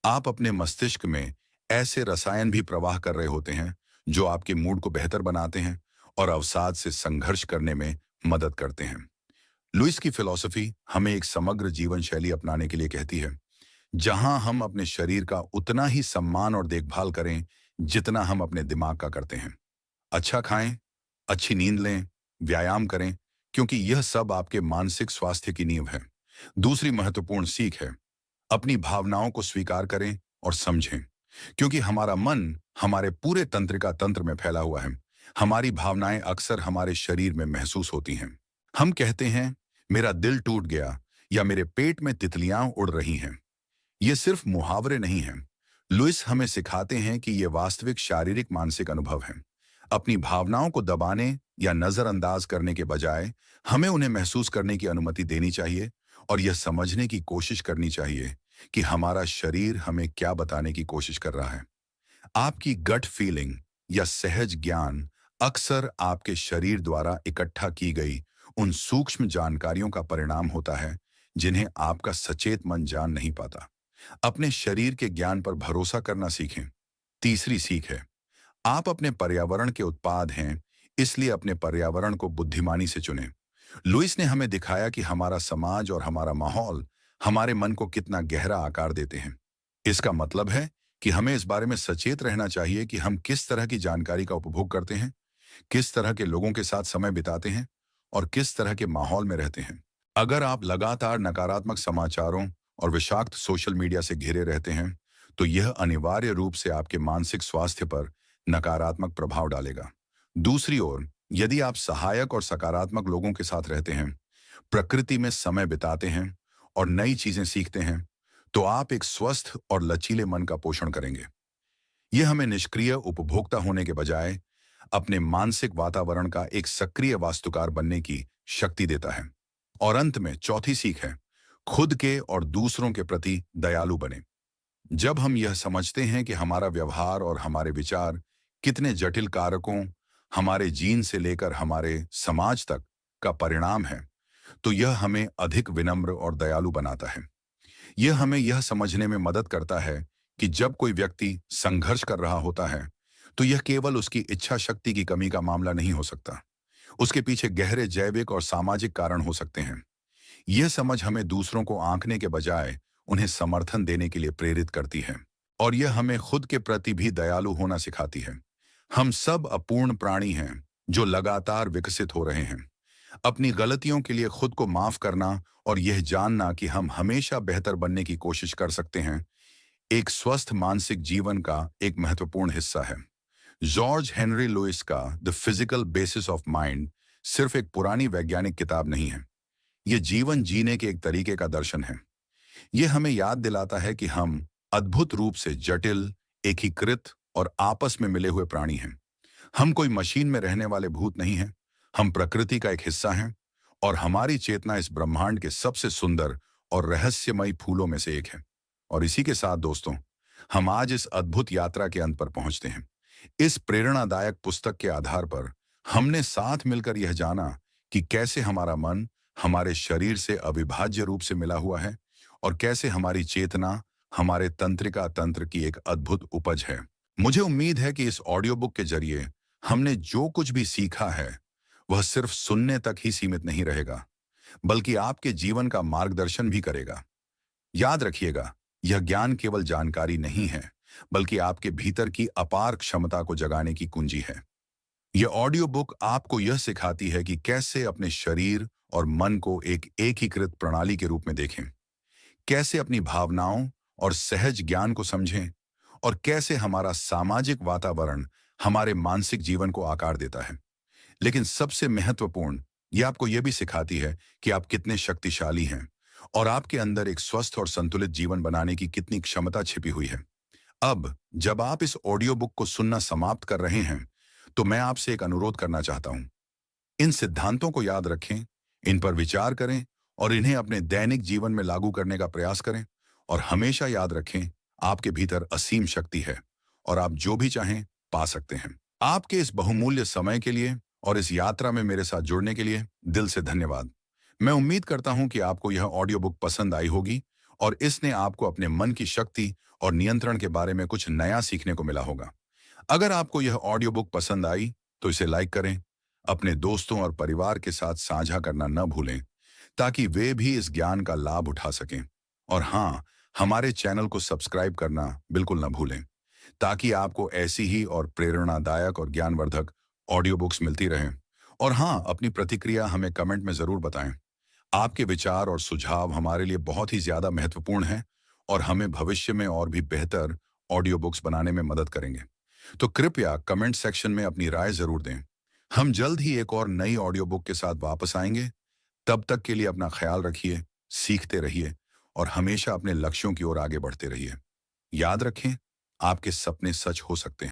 आप अपने मस्तिष्क में ऐसे रसायन भी प्रवाह कर रहे होते हैं, जो आपके मूड को बेहतर बनाते हैं और अवसाद से संघर्ष करने में मदद करते हैं। लुइस की फिलॉसफी हमें एक समग्र जीवन शैली अपनाने के लिए कहती है, जहां हम अपने शरीर का उतना ही सम्मान और देखभाल करें जितना हम अपने दिमाग का करते हैं। अच्छा खाएं, अच्छी नींद लें, व्यायाम करें, क्योंकि यह सब आपके मानसिक स्वास्थ्य की नींव है। दूसरी महत्वपूर्ण सीख है, अपनी भावनाओं को स्वीकार करें और समझें, क्योंकि हमारा मन हमारे पूरे तंत्रिका तंत्र में फैला हुआ है। हमारी भावनाएं अक्सर हमारे शरीर में महसूस होती हैं। हम कहते हैं, मेरा दिल टूट गया या मेरे पेट में तितलियां उड़ रही हैं। ये सिर्फ मुहावरे नहीं हैं। लुइस हमें सिखाते हैं कि ये वास्तविक शारीरिक मानसिक अनुभव हैं। अपनी भावनाओं को दबाने या नजरअंदाज करने के बजाय हमें उन्हें महसूस करने की अनुमति देनी चाहिए और यह समझने की कोशिश करनी चाहिए कि हमारा शरीर हमें क्या बताने की कोशिश कर रहा है। आपकी गट फीलिंग या सहज ज्ञान अक्सर आपके शरीर द्वारा इकट्ठा की गई उन सूक्ष्म जानकारियों का परिणाम होता है, जिन्हें आपका सचेत मन जान नहीं पाता। अपने शरीर के ज्ञान पर भरोसा करना सीखें। तीसरी सीख है, आप अपने पर्यावरण के उत्पाद हैं, इसलिए अपने पर्यावरण को बुद्धिमानी से चुनें। लुइस ने हमें दिखाया कि हमारा समाज और हमारा माहौल हमारे मन को कितना गहरा आकार देते हैं। इसका मतलब है कि हमें इस बारे में सचेत रहना चाहिए कि हम किस तरह की जानकारी का उपभोग करते हैं, किस तरह के लोगों के साथ समय बिताते हैं और किस तरह के माहौल में रहते हैं। अगर आप लगातार नकारात्मक समाचारों और विषाक्त सोशल मीडिया से घिरे रहते हैं, तो यह अनिवार्य रूप से आपके मानसिक स्वास्थ्य पर नकारात्मक प्रभाव डालेगा। दूसरी ओर, यदि आप सहायक और सकारात्मक लोगों के साथ रहते हैं, प्रकृति में समय बिताते हैं और नई चीजें सीखते हैं, तो आप एक स्वस्थ और लचीले मन का पोषण करेंगे। यह हमें निष्क्रिय उपभोक्ता होने के बजाय अपने मानसिक वातावरण का एक सक्रिय वास्तुकार बनने की शक्ति देता है। और अंत में चौथी सीख है, खुद के और दूसरों के प्रति दयालु बने। जब हम यह समझते हैं कि हमारा व्यवहार और हमारे विचार कितने जटिल कारकों, हमारे जीन से लेकर हमारे समाज तक का परिणाम है, तो यह हमें अधिक विनम्र और दयालु बनाता है। यह हमें यह समझने में मदद करता है कि जब कोई व्यक्ति संघर्ष कर रहा होता है, तो यह केवल उसकी इच्छा शक्ति की कमी का मामला नहीं हो सकता। उसके पीछे गहरे जैविक और सामाजिक कारण हो सकते हैं। यह समझ हमें दूसरों को आंकने के बजाय उन्हें समर्थन देने के लिए प्रेरित करती है और यह हमें खुद के प्रति भी दयालु होना सिखाती है। हम सब अपूर्ण प्राणी हैं जो लगातार विकसित हो रहे हैं। अपनी गलतियों के लिए खुद को माफ करना और यह जानना कि हम हमेशा बेहतर बनने की कोशिश कर सकते हैं, एक स्वस्थ मानसिक जीवन का एक महत्वपूर्ण हिस्सा है। जॉर्ज हेनरी लुइस का the physical basis of mind सिर्फ एक पुरानी वैज्ञानिक किताब नहीं है। यह जीवन जीने के एक तरीके का दर्शन है। यह हमें याद दिलाता है कि हम अद्भुत रूप से जटिल, एकीकृत और आपस में मिले हुए प्राणी हैं। हम कोई मशीन में रहने वाले भूत नहीं हैं। हम प्रकृति का एक हिस्सा हैं और हमारी चेतना इस ब्रह्मांड के सबसे सुंदर और रहस्यमयी फूलों में से एक है। और इसी के साथ दोस्तों, हम आज इस अद्भुत यात्रा के अंत पर पहुंचते हैं। इस प्रेरणादायक पुस्तक के आधार पर हमने साथ मिलकर यह जाना कि कैसे हमारा मन हमारे शरीर से अविभाज्य रूप से मिला हुआ है और कैसे हमारी चेतना हमारे तंत्रिका तंत्र की एक अद्भुत उपज है। मुझे उम्मीद है कि इस ऑडियो बुक के जरिए हमने जो कुछ भी सीखा है वह सिर्फ सुनने तक ही सीमित नहीं रहेगा, बल्कि आपके जीवन का मार्गदर्शन भी करेगा। याद रखिएगा, यह ज्ञान केवल जानकारी नहीं है, बल्कि आपके भीतर की अपार क्षमता को जगाने की कुंजी है। यह ऑडियो बुक आपको यह सिखाती है कि कैसे अपने शरीर और मन को एक एकीकृत प्रणाली के रूप में देखें, कैसे अपनी भावनाओं और सहज ज्ञान को समझें, और कैसे हमारा सामाजिक वातावरण हमारे मानसिक जीवन को आकार देता है। लेकिन सबसे महत्वपूर्ण, यह आपको यह भी सिखाती है कि आप कितने शक्तिशाली हैं और आपके अंदर एक स्वस्थ और संतुलित जीवन बनाने की कितनी क्षमता छिपी हुई है। अब जब आप इस ऑडियो बुक को सुनना समाप्त कर रहे हैं, तो मैं आपसे एक अनुरोध करना चाहता हूं। इन सिद्धांतों को याद रखें, इन पर विचार करें और इन्हें अपने दैनिक जीवन में लागू करने का प्रयास करें। और हमेशा याद रखें, आपके भीतर असीम शक्ति है और आप जो भी चाहें पा सकते हैं। आपके इस बहुमूल्य समय के लिए और इस यात्रा में मेरे साथ जुड़ने के लिए दिल से धन्यवाद। मैं उम्मीद करता हूं कि आपको यह ऑडियो बुक पसंद आई होगी और इसने आपको अपने मन की शक्ति और नियंत्रण के बारे में कुछ नया सीखने को मिला होगा। अगर आपको यह ऑडियो बुक पसंद आई तो इसे लाइक करें, अपने दोस्तों और परिवार के साथ साझा करना न भूलें, ताकि वे भी इस ज्ञान का लाभ उठा सकें। और हाँ, हमारे चैनल को सब्सक्राइब करना बिल्कुल न भूलें, ताकि आपको ऐसी ही और प्रेरणादायक और ज्ञानवर्धक ऑडियो बुक्स मिलती रहें। और हाँ, अपनी प्रतिक्रिया हमें कमेंट में ज़रूर बताएं। आपके विचार और सुझाव हमारे लिए बहुत ही ज़्यादा महत्वपूर्ण हैं और हमें भविष्य में और भी बेहतर ऑडियो बुक्स बनाने में मदद करेंगे। तो कृपया कमेंट सेक्शन में अपनी राय ज़रूर दें। हम जल्द ही एक और नई ऑडियो बुक के साथ वापस आएंगे। तब तक के लिए अपना ख्याल रखिए, सीखते रहिए और हमेशा अपने लक्ष्यों की ओर आगे बढ़ते रहिए। याद रखें, आपके सपने सच हो सकते हैं।